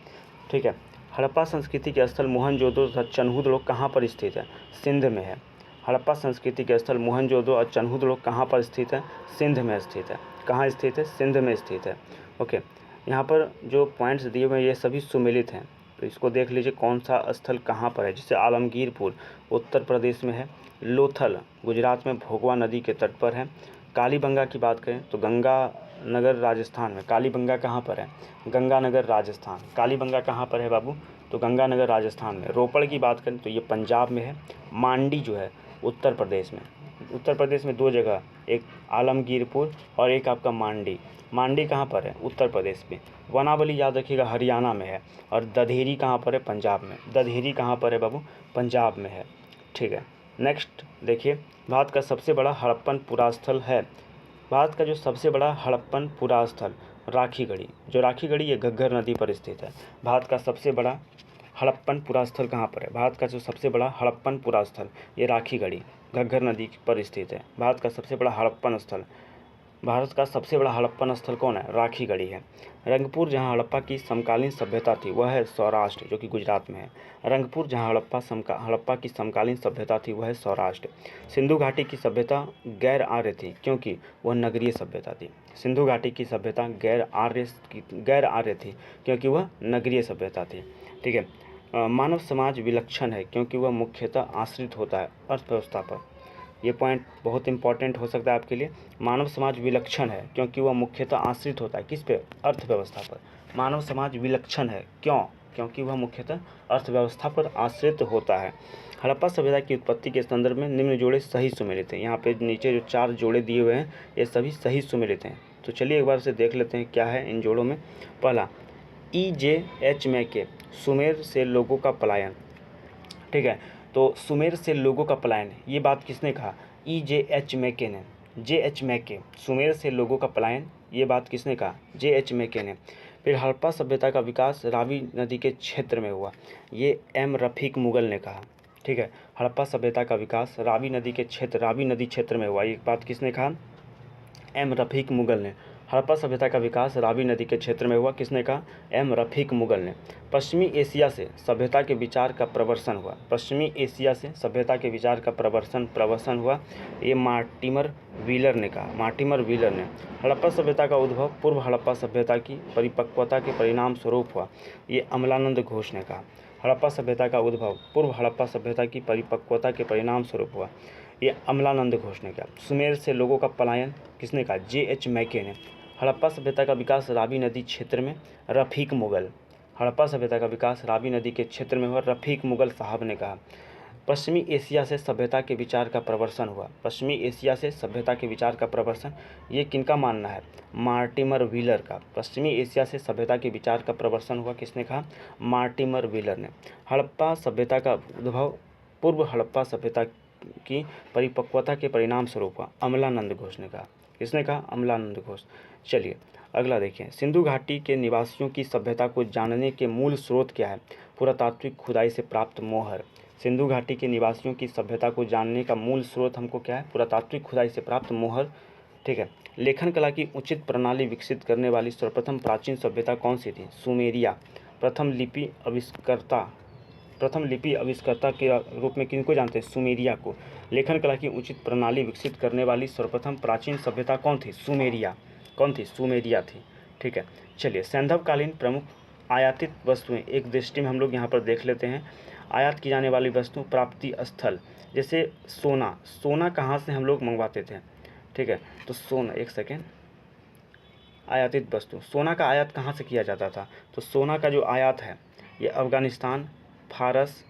ठीक है, हड़प्पा संस्कृति के स्थल मोहनजोदड़ो तथा चन्हुदड़ो कहाँ पर स्थित है? सिंध में है। हड़प्पा संस्कृति के स्थल मोहनजोदड़ो और चन्हुदड़ो कहाँ पर स्थित है? सिंध में स्थित है। कहाँ स्थित है? सिंध में स्थित है। ओके, यहाँ पर जो पॉइंट्स दिए हुए हैं ये सभी सुमेलित हैं, तो इसको देख लीजिए कौन सा स्थल कहाँ पर है। जैसे आलमगीरपुर उत्तर प्रदेश में है, लोथल गुजरात में भोगवा नदी के तट पर है। कालीबंगा की बात करें तो गंगानगर राजस्थान में। कालीबंगा कहाँ पर है? गंगानगर राजस्थान। कालीबंगा कहाँ पर है बाबू? तो गंगानगर राजस्थान में। रोपड़ की बात करें तो ये पंजाब में है। मांडी जो है उत्तर प्रदेश में। उत्तर प्रदेश में 2 जगह, एक आलमगीरपुर और एक आपका मांडी। मांडी कहाँ पर है? उत्तर प्रदेश में। वनावली याद रखिएगा हरियाणा में है। और दधेरी कहाँ पर है? पंजाब में। दधेरी कहाँ पर है बाबू? पंजाब में है। ठीक है, नेक्स्ट देखिए भारत का सबसे बड़ा हड़प्पन पुरास्थल है। भारत का जो सबसे बड़ा हड़प्पन पुरास्थल राखीगढ़ी, जो राखीगढ़ी ये घग्गर नदी पर स्थित है। भारत का सबसे बड़ा हड़प्पन पुरास्थल कहाँ पर है? भारत का जो सबसे बड़ा हड़प्पन पुरास्थल ये राखीगढ़ी घग्गर नदी पर स्थित है। भारत का सबसे बड़ा हड़प्पन स्थल कौन है? राखीगढ़ी है। रंगपुर जहाँ हड़प्पा की समकालीन सभ्यता थी वह है सौराष्ट्र, जो कि गुजरात में है। रंगपुर जहाँ हड़प्पा की समकालीन सभ्यता थी वह है सौराष्ट्र। सिंधु घाटी की सभ्यता गैर आर्य थी क्योंकि वह नगरीय सभ्यता थी। सिंधु घाटी की सभ्यता गैर आर्य थी क्योंकि वह नगरीय सभ्यता थी। ठीक है, मानव समाज विलक्षण है क्योंकि वह मुख्यतः आश्रित होता है अर्थव्यवस्था पर। ये पॉइंट बहुत इंपॉर्टेंट हो सकता है आपके लिए। मानव समाज विलक्षण है क्योंकि वह मुख्यतः आश्रित होता है किस पे? अर्थव्यवस्था पर। मानव समाज विलक्षण है क्यों? क्योंकि वह मुख्यतः अर्थव्यवस्था पर आश्रित होता है। हड़प्पा सभ्यता की उत्पत्ति के संदर्भ में निम्न जोड़े सही सुमेलित हैं। यहाँ पे नीचे जो 4 जोड़े दिए हुए हैं ये सभी सही सुमेलित हैं। तो चलिए एक बार से देख लेते हैं क्या है इन जोड़ों में। पहला EJH मैके, सुमेर से लोगों का पलायन। ठीक है, तो सुमेर से लोगों का पलायन, ये बात किसने कहा? EJH मैके ने। JH मैके, सुमेर से लोगों का पलायन, ये बात किसने कहा? JH मैके ने। फिर हड़प्पा सभ्यता का विकास रावी नदी के क्षेत्र में हुआ, ये M रफ़ीक मुगल ने कहा। ठीक है, हड़प्पा सभ्यता का विकास रावी नदी क्षेत्र में हुआ, ये बात किसने कहा? M रफ़ीक मुगल ने। हड़प्पा सभ्यता का विकास रावी नदी के क्षेत्र में हुआ, किसने कहा? M रफ़ीक मुगल ने। पश्चिमी एशिया से सभ्यता के विचार का प्रवर्सन हुआ, पश्चिमी एशिया से सभ्यता के विचार का प्रवर्सन हुआ, ये मार्टिमर व्हीलर ने कहा। मार्टिमर व्हीलर ने। हड़प्पा सभ्यता का उद्भव पूर्व हड़प्पा सभ्यता की परिपक्वता के परिणाम स्वरूप हुआ, ये अमलानंद घोष ने कहा। हड़प्पा सभ्यता का उद्भव पूर्व हड़प्पा सभ्यता की परिपक्वता के परिणाम स्वरूप हुआ, ये अमलानंद घोष ने कहा। सुमेर से लोगों का पलायन किसने कहा? JH मैके ने। हड़प्पा सभ्यता का विकास रावी नदी क्षेत्र में रफ़ीक मुगल, हड़प्पा सभ्यता का विकास रावी नदी के क्षेत्र में हुआ, रफ़ीक मुगल साहब ने कहा। पश्चिमी एशिया से सभ्यता के विचार का प्रवर्सन हुआ, पश्चिमी एशिया से सभ्यता के विचार का प्रवर्सन, ये किनका मानना है? मार्टिमर व्हीलर का। पश्चिमी एशिया से सभ्यता के विचार का प्रवर्सन हुआ, किसने कहा? मार्टिमर व्हीलर ने। हड़प्पा सभ्यता का उद्भव पूर्व हड़प्पा सभ्यता की परिपक्वता के परिणाम स्वरूप हुआ, अमलानंद घोष ने कहा। किसने कहा? अमलानंद घोष। चलिए अगला देखिए, सिंधु घाटी के निवासियों की सभ्यता को जानने के मूल स्रोत क्या है? पुरातात्विक खुदाई से प्राप्त मोहर। सिंधु घाटी के निवासियों की सभ्यता को जानने का मूल स्रोत हमको क्या है? पुरातात्विक खुदाई से प्राप्त मोहर ठीक है। लेखन कला की उचित प्रणाली विकसित करने वाली सर्वप्रथम प्राचीन सभ्यता कौन सी थी? सुमेरिया। प्रथम लिपि आविष्कर्ता के रूप में किनको जानते हैं? सुमेरिया को। लेखन कला की उचित प्रणाली विकसित करने वाली सर्वप्रथम प्राचीन सभ्यता कौन थी? सुमेरिया। कौन थी? सुमेरिया थी। ठीक है। चलिए, सैंधवकालीन प्रमुख आयातित वस्तुएं एक दृष्टि में हम लोग यहाँ पर देख लेते हैं। आयात की जाने वाली वस्तु प्राप्ति स्थल, जैसे सोना कहाँ से हम लोग मंगवाते थे? ठीक है, तो सोना, एक सेकेंड, आयातित वस्तु, सोना का आयात कहाँ से किया जाता था? तो सोना का जो आयात है ये अफ़गानिस्तान, फारस,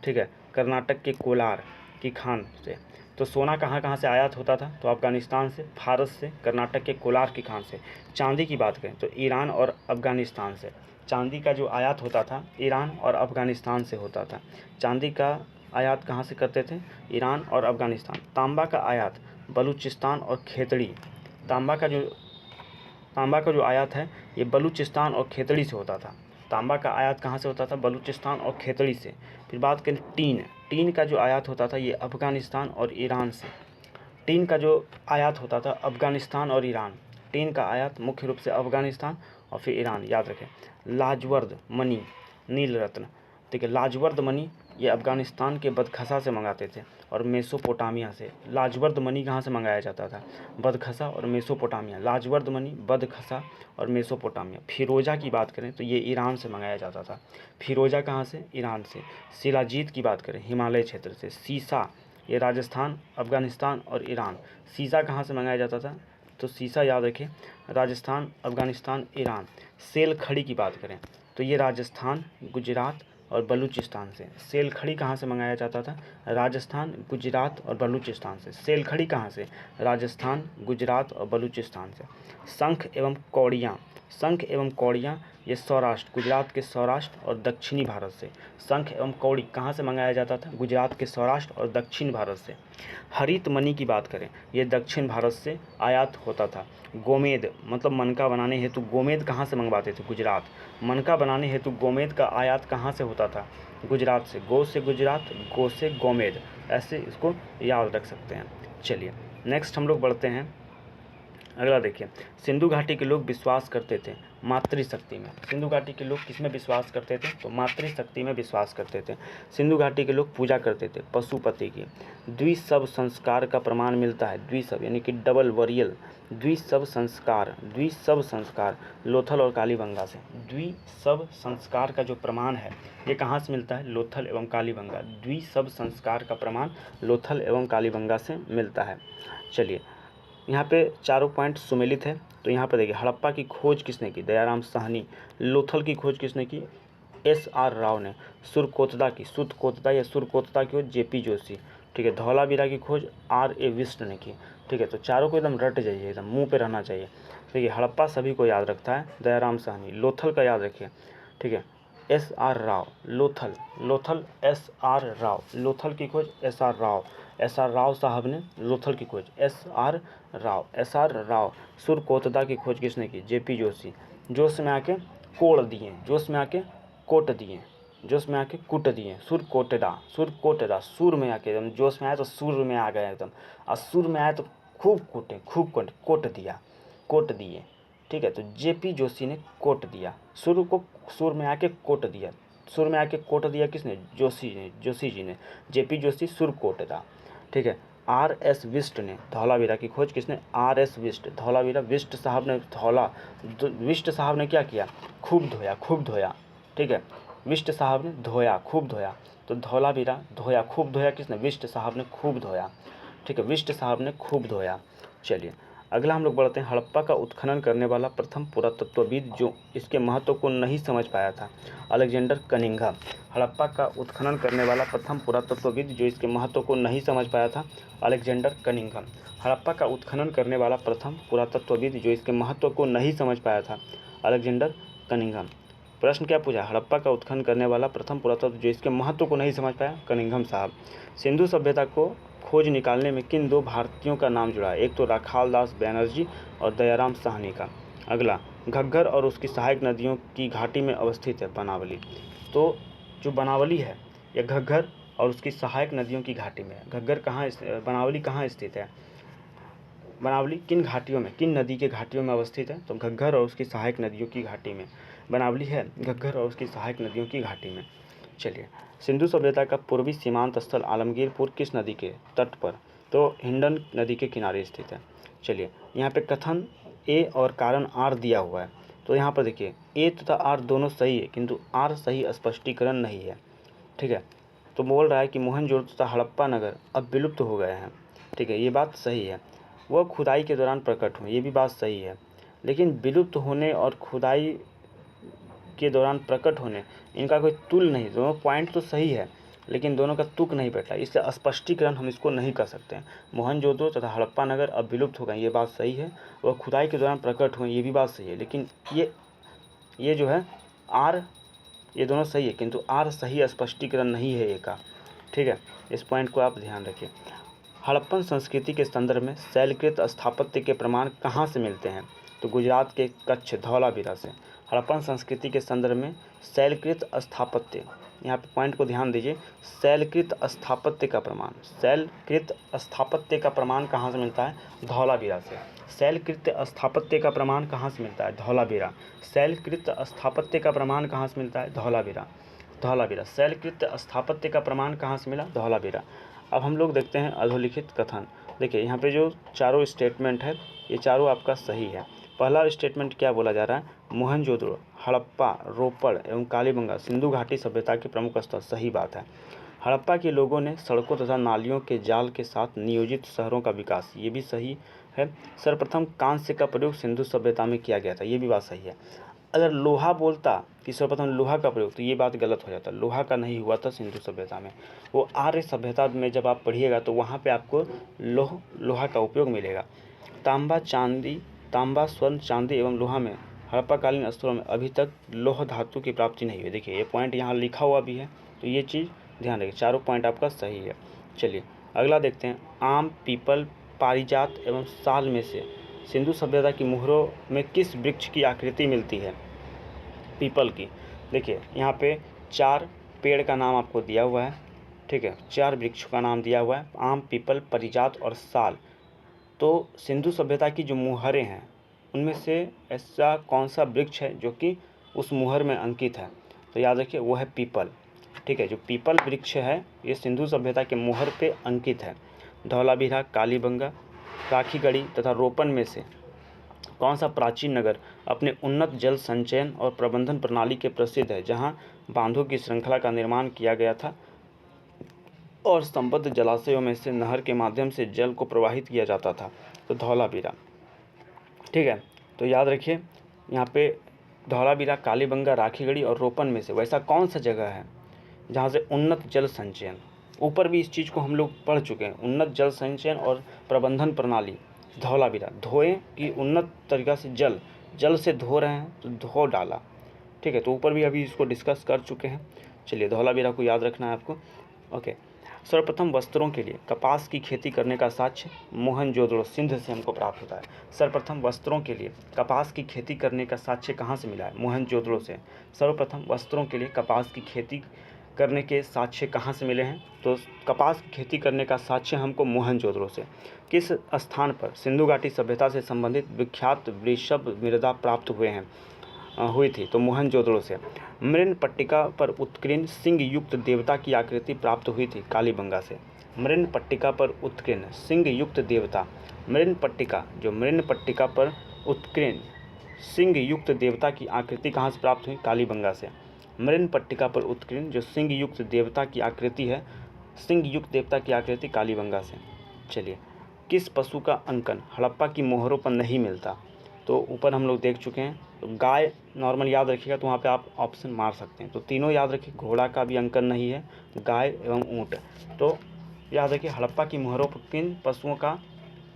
ठीक है, कर्नाटक के कोलार की खान से। तो सोना कहाँ कहाँ से आयात होता था? तो अफ़गानिस्तान से, फारस से, कर्नाटक के कोलार की खान से। चांदी की बात करें तो ईरान और अफ़गानिस्तान से। चांदी का जो आयात होता था ईरान और अफ़गानिस्तान से होता था। चांदी का आयात कहाँ से करते थे? ईरान और अफ़गानिस्तान। तांबा का आयात बलूचिस्तान और खेतड़ी। तांबा का जो आयात है ये बलूचिस्तान और खेतड़ी से होता था। तांबा का आयात कहाँ से होता था? बलूचिस्तान और खेतड़ी से। फिर बात करें टीन का जो आयात होता था ये अफ़गानिस्तान और ईरान से। टीन का जो आयात होता था अफ़गानिस्तान और ईरान। टीन का आयात मुख्य रूप से अफ़गानिस्तान और फिर ईरान, याद रखें। लाजवर्द मणि, नील रत्न, ठीक है, लाजवर्द मणि ये अफ़गानिस्तान के बदखसा से मंगाते थे और मेसोपोटामिया से। लाजवर्द मणि कहाँ से मंगाया जाता था? बदखसा और मेसोपोटामिया। लाजवर्द मणि, बदखसा और मेसोपोटामिया। फिरोजा की बात करें तो ये ईरान से मंगाया जाता था। फिरोजा कहाँ से? ईरान से। शिलाजीत की बात करें हिमालय क्षेत्र से। सीसा ये राजस्थान, अफ़गानिस्तान और ईरान। सीसा कहाँ से मंगाया जाता था? तो सीसा याद रखें राजस्थान, अफ़गानिस्तान, ईरान। सेल खड़ी की बात करें तो ये राजस्थान, गुजरात और बलूचिस्तान से। सेल खड़ी कहाँ से मंगाया जाता था? राजस्थान, गुजरात और बलूचिस्तान से। सेल खड़ी कहाँ से? राजस्थान, गुजरात और बलूचिस्तान से। शंख एवं कौड़ियाँ ये सौराष्ट्र, गुजरात के सौराष्ट्र और दक्षिणी भारत से। शंख एवं कौड़ी कहाँ से मंगाया जाता था? गुजरात के सौराष्ट्र और दक्षिण भारत से। हरित मणि की बात करें ये दक्षिण भारत से आयात होता था। गोमेद मतलब मनका बनाने हेतु गोमेद कहाँ से मंगवाते थे? गुजरात। मनका बनाने हेतु गोमेद का आयात कहाँ से होता था? गुजरात से। गो से गुजरात, गो से गोमेद, ऐसे इसको याद रख सकते हैं। चलिए नेक्स्ट हम लोग बढ़ते हैं। अगला देखिए, सिंधु घाटी के लोग विश्वास करते थे मातृशक्ति में। सिंधु घाटी के लोग किस में विश्वास करते थे? तो मातृशक्ति में विश्वास करते थे। सिंधु घाटी के लोग पूजा करते थे पशुपति की। द्विशव संस्कार का प्रमाण मिलता है। द्विशव यानी कि डबल वरियल। द्विशव संस्कार लोथल और कालीबंगा से। द्विशव संस्कार का जो प्रमाण है ये कहाँ से मिलता है? लोथल एवं कालीबंगा। द्विशव संस्कार का प्रमाण लोथल एवं कालीबंगा से मिलता है। चलिए, यहाँ पे चारों पॉइंट सुमेलित है। तो यहाँ पर देखिए, हड़प्पा की खोज किसने की? दयाराम साहनी। लोथल की खोज किसने की? SR राव ने। सुरकोतदा या सुरकोतदा की खोज JP जोशी। ठीक है। धौलावीरा की खोज RA विष्ट ने की। ठीक है। तो चारों को एकदम रट जाइए, एकदम मुंह पे रहना चाहिए। देखिए, हड़प्पा सभी को याद रखता है, दयाराम साहनी। लोथल का याद रखिए, ठीक है, SR राव। लोथल SR राव। लोथल की खोज SR राव। SR राव साहब ने लोथल की खोज। SR राव। सुरकोतदा की खोज किसने की? JP जोशी। जोश में आके कोड़ दिए, जोश में आके कोट दिए, जोश में आके कूट दिए। सुरकोटदा। सुर में आके एकदम जोश में आया तो सुर में आ गया एकदम, और सुर में आया तो खूब कोट दिए। ठीक है। तो JP जोशी ने कोट दिया, सुर में आके कोट दिया। सुर में आके कोट दिया किसने? जोशी जी ने। JP जोशी सुरकोटदा। ठीक है। RS विष्ट ने। धौलावीरा की खोज किसने? RS विष्ट। धौलावीरा विष्ट साहब ने क्या किया? खूब धोया। ठीक है। विष्ट साहब ने धोया, खूब धोया। तो धौलावीरा धोया, खूब धोया किसने? विष्ट साहब ने खूब धोया। ठीक है, विष्ट साहब ने खूब धोया। चलिए अगला हम लोग बढ़ते हैं। हड़प्पा का उत्खनन करने वाला प्रथम पुरातत्वविद जो इसके महत्व को नहीं समझ पाया था? Alexander Cunningham. हड़प्पा का उत्खनन करने वाला प्रथम पुरातत्वविद जो इसके महत्व को नहीं समझ पाया था? Alexander Cunningham. हड़प्पा का उत्खनन करने वाला प्रथम पुरातत्वविद जो इसके महत्व को नहीं समझ पाया था? Alexander Cunningham. प्रश्न क्या पूछा? हड़प्पा का उत्खनन करने वाला प्रथम पुरातत्व जो इसके महत्व को नहीं समझ पाया? कनिंघम साहब। सिंधु सभ्यता को खोज निकालने में किन दो भारतीयों का नाम जुड़ा है? एक तो राखाल दास बैनर्जी और दयाराम साहनी का। अगला, घग्गर और उसकी सहायक नदियों की घाटी में अवस्थित है बनावली। तो जो बनावली है यह घग्गर और उसकी सहायक नदियों की घाटी में है। घग्गर कहाँ, बनावली कहाँ स्थित है? बनावली किन घाटियों में, किन नदी के घाटियों में अवस्थित है? तो घग्गर और उसकी सहायक नदियों की घाटी में बनावली है, घग्गर और उसकी सहायक नदियों की घाटी में। चलिए, सिंधु सभ्यता का पूर्वी सीमांत स्थल आलमगीरपुर किस नदी के तट पर? तो हिंडन नदी के किनारे स्थित है। चलिए, यहाँ पे कथन ए और कारण आर दिया हुआ है, तो यहाँ पर देखिए ए तथा आर दोनों सही है, किंतु आर सही स्पष्टीकरण नहीं है। ठीक है, तो बोल रहा है कि मोहनजोदड़ो तथा हड़प्पा नगर अब विलुप्त हो गए हैं। ठीक है, ये बात सही है। वह खुदाई के दौरान प्रकट हुए, ये भी बात सही है। लेकिन विलुप्त होने और खुदाई के दौरान प्रकट होने, इनका कोई तुल नहीं। दोनों पॉइंट तो सही है, लेकिन दोनों का तुक नहीं बैठा, इसलिए स्पष्टीकरण हम इसको नहीं कर सकते हैं। मोहनजोदड़ो तथा हड़प्पा नगर अब विलुप्त हो गए, ये बात सही है। वह खुदाई के दौरान प्रकट हुए, ये भी बात सही है। लेकिन ये जो है आर, ये दोनों सही है, किंतु आर सही स्पष्टीकरण नहीं है ए का। ठीक है, इस पॉइंट को आप ध्यान रखिए। हड़प्पन संस्कृति के संदर्भ में शैलकृत स्थापत्य के प्रमाण कहाँ से मिलते हैं? तो गुजरात के कच्छ धौलावीरा से। हड़प्पन संस्कृति के संदर्भ में शैलकृत स्थापत्य, यहाँ पे पॉइंट को ध्यान दीजिए, शैलकृत स्थापत्य का प्रमाण, शैलकृत स्थापत्य का प्रमाण कहाँ से मिलता है? धौलावीरा से। शैलकृत स्थापत्य का प्रमाण कहाँ से मिलता है? धौलावीरा। शैलकृत स्थापत्य का प्रमाण कहाँ से मिलता है? धौलावीरा। धौलावीरा। शैलकृत स्थापत्य का प्रमाण कहाँ से मिला? धौलावीरा। अब हम लोग देखते हैं अधोलिखित कथन। देखिए, यहाँ पे जो चारों स्टेटमेंट है, ये चारों आपका सही है। पहला स्टेटमेंट क्या बोला जा रहा है? मोहनजोदड़ो, हड़प्पा, रोपड़ एवं कालीबंगा सिंधु घाटी सभ्यता के प्रमुख स्थल। सही बात है। हड़प्पा के लोगों ने सड़कों तथा नालियों के जाल के साथ नियोजित शहरों का विकास, ये भी सही है। सर्वप्रथम कांस्य का प्रयोग सिंधु सभ्यता में किया गया था, ये भी बात सही है। अगर लोहा बोलता कि सर्वप्रथम लोहा का प्रयोग, तो ये बात गलत हो जाता। लोहा का नहीं हुआ था सिंधु सभ्यता में। वो आर्य सभ्यता में जब आप पढ़िएगा तो वहाँ पे आपको लोहा का उपयोग मिलेगा। तांबा, चांदी, तांबा, स्वर्ण, चांदी एवं लोहा में हड़प्पाकालीन स्थलों में अभी तक लौह धातु की प्राप्ति नहीं हुई। देखिए, ये पॉइंट यहाँ लिखा हुआ भी है, तो ये चीज़ ध्यान रखिए। चारों पॉइंट आपका सही है। चलिए, अगला देखते हैं। आम, पीपल, पारिजात एवं साल में से सिंधु सभ्यता की मुहरों में किस वृक्ष की आकृति मिलती है? पीपल की। देखिए, यहाँ पे 4 पेड़ का नाम आपको दिया हुआ है। ठीक है, 4 वृक्षों का नाम दिया हुआ है, आम, पीपल, पारिजात और साल। तो सिंधु सभ्यता की जो मुहरें हैं, उनमें से ऐसा कौन सा वृक्ष है जो कि उस मुहर में अंकित है? तो याद रखिए, वो है पीपल। ठीक है, जो पीपल वृक्ष है, ये सिंधु सभ्यता के मुहर पे अंकित है। धौलावीरा, कालीबंगा, राखीगढ़ी तथा रोपन में से कौन सा प्राचीन नगर अपने उन्नत जल संचयन और प्रबंधन प्रणाली के प्रसिद्ध है, जहां बांधों की श्रृंखला का निर्माण किया गया था और संबद्ध जलाशयों में से नहर के माध्यम से जल को प्रवाहित किया जाता था? तो धौलावीरा। ठीक है, तो याद रखिए, यहाँ पे धौलावीरा, कालीबंगा, राखीगढ़ी और रोपन में से वैसा कौन सा जगह है जहाँ से उन्नत जल संचयन, ऊपर भी इस चीज़ को हम लोग पढ़ चुके हैं, उन्नत जल संचयन और प्रबंधन प्रणाली। धौलावीरा, धोएं कि उन्नत तरीक़ा से जल से धो रहे हैं तो धो डाला। ठीक है, तो ऊपर भी अभी इसको डिस्कस कर चुके हैं। चलिए, धौलावीरा को याद रखना है आपको। ओके। सर्वप्रथम वस्त्रों के लिए कपास की खेती करने का साक्ष्य मोहनजोदड़ो, सिंध से हमको प्राप्त होता है। सर्वप्रथम वस्त्रों के लिए कपास की खेती करने का साक्ष्य कहाँ से मिला है? मोहनजोदड़ो से। सर्वप्रथम वस्त्रों के लिए कपास की खेती करने के साक्ष्य कहाँ से मिले हैं? तो कपास की खेती करने का साक्ष्य हमको मोहनजोदड़ो से। किस स्थान पर सिंधु घाटी सभ्यता से संबंधित विख्यात वृषभ मृदा प्राप्त हुई थी? तो मोहनजोदड़ो से। मृन पट्टिका पर उत्कीर्ण सिंह युक्त देवता की आकृति प्राप्त हुई थी? कालीबंगा से। मृन पट्टिका पर उत्कीर्ण सिंह युक्त देवता, मृन पट्टिका पर उत्कीर्ण सिंह युक्त देवता की आकृति कहाँ से प्राप्त हुई? कालीबंगा से। मृन पट्टिका पर उत्कीर्ण जो सिंह युक्त देवता की आकृति है, सिंह युक्त देवता की आकृति कालीबंगा से। चलिए, किस पशु का अंकन हड़प्पा की मोहरों पर नहीं मिलता? तो ऊपर हम लोग देख चुके हैं। तो गाय नॉर्मल याद रखिएगा, तो वहाँ पे आप ऑप्शन मार सकते हैं। तो तीनों याद रखिए, घोड़ा का भी अंकन नहीं है, गाय एवं ऊँट। तो याद रखिए, हड़प्पा की मोहरों पर किन पशुओं का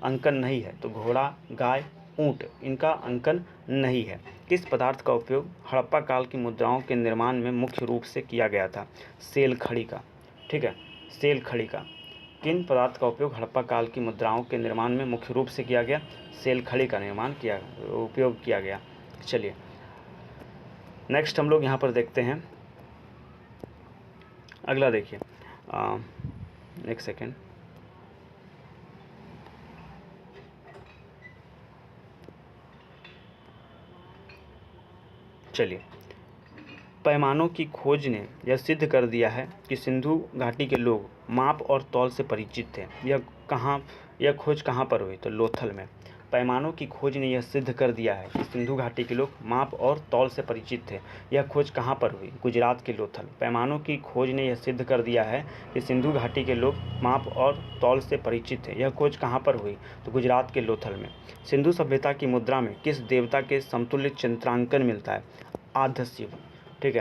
अंकन नहीं है? तो घोड़ा, गाय, ऊँट, इनका अंकन नहीं है। किस पदार्थ का उपयोग हड़प्पा काल की मुद्राओं के निर्माण में मुख्य रूप से किया गया था? सेल खड़ी का। ठीक है, सेल खड़ी का। किन पदार्थ का उपयोग हड़प्पा काल की मुद्राओं के निर्माण में मुख्य रूप से किया गया? सेल खड़ी का उपयोग किया गया। चलिए, नेक्स्ट हम लोग यहाँ पर देखते हैं। अगला देखिए, एक सेकेंड। चलिए, पैमानों की खोज ने यह सिद्ध कर दिया है कि सिंधु घाटी के लोग माप और तौल से परिचित थे। यह खोज कहाँ पर हुई? तो लोथल में। पैमानों की खोज ने यह सिद्ध कर दिया है कि सिंधु घाटी के लोग माप और तौल से परिचित थे। यह खोज कहाँ पर हुई? गुजरात के लोथल। पैमानों की खोज ने यह सिद्ध कर दिया है कि सिंधु घाटी के लोग माप और तौल से परिचित थे। यह खोज कहाँ पर हुई? तो गुजरात के लोथल में। सिंधु सभ्यता की मुद्रा में किस देवता के समतुल्य चित्रांकन मिलता है? आद्य शिव। ठीक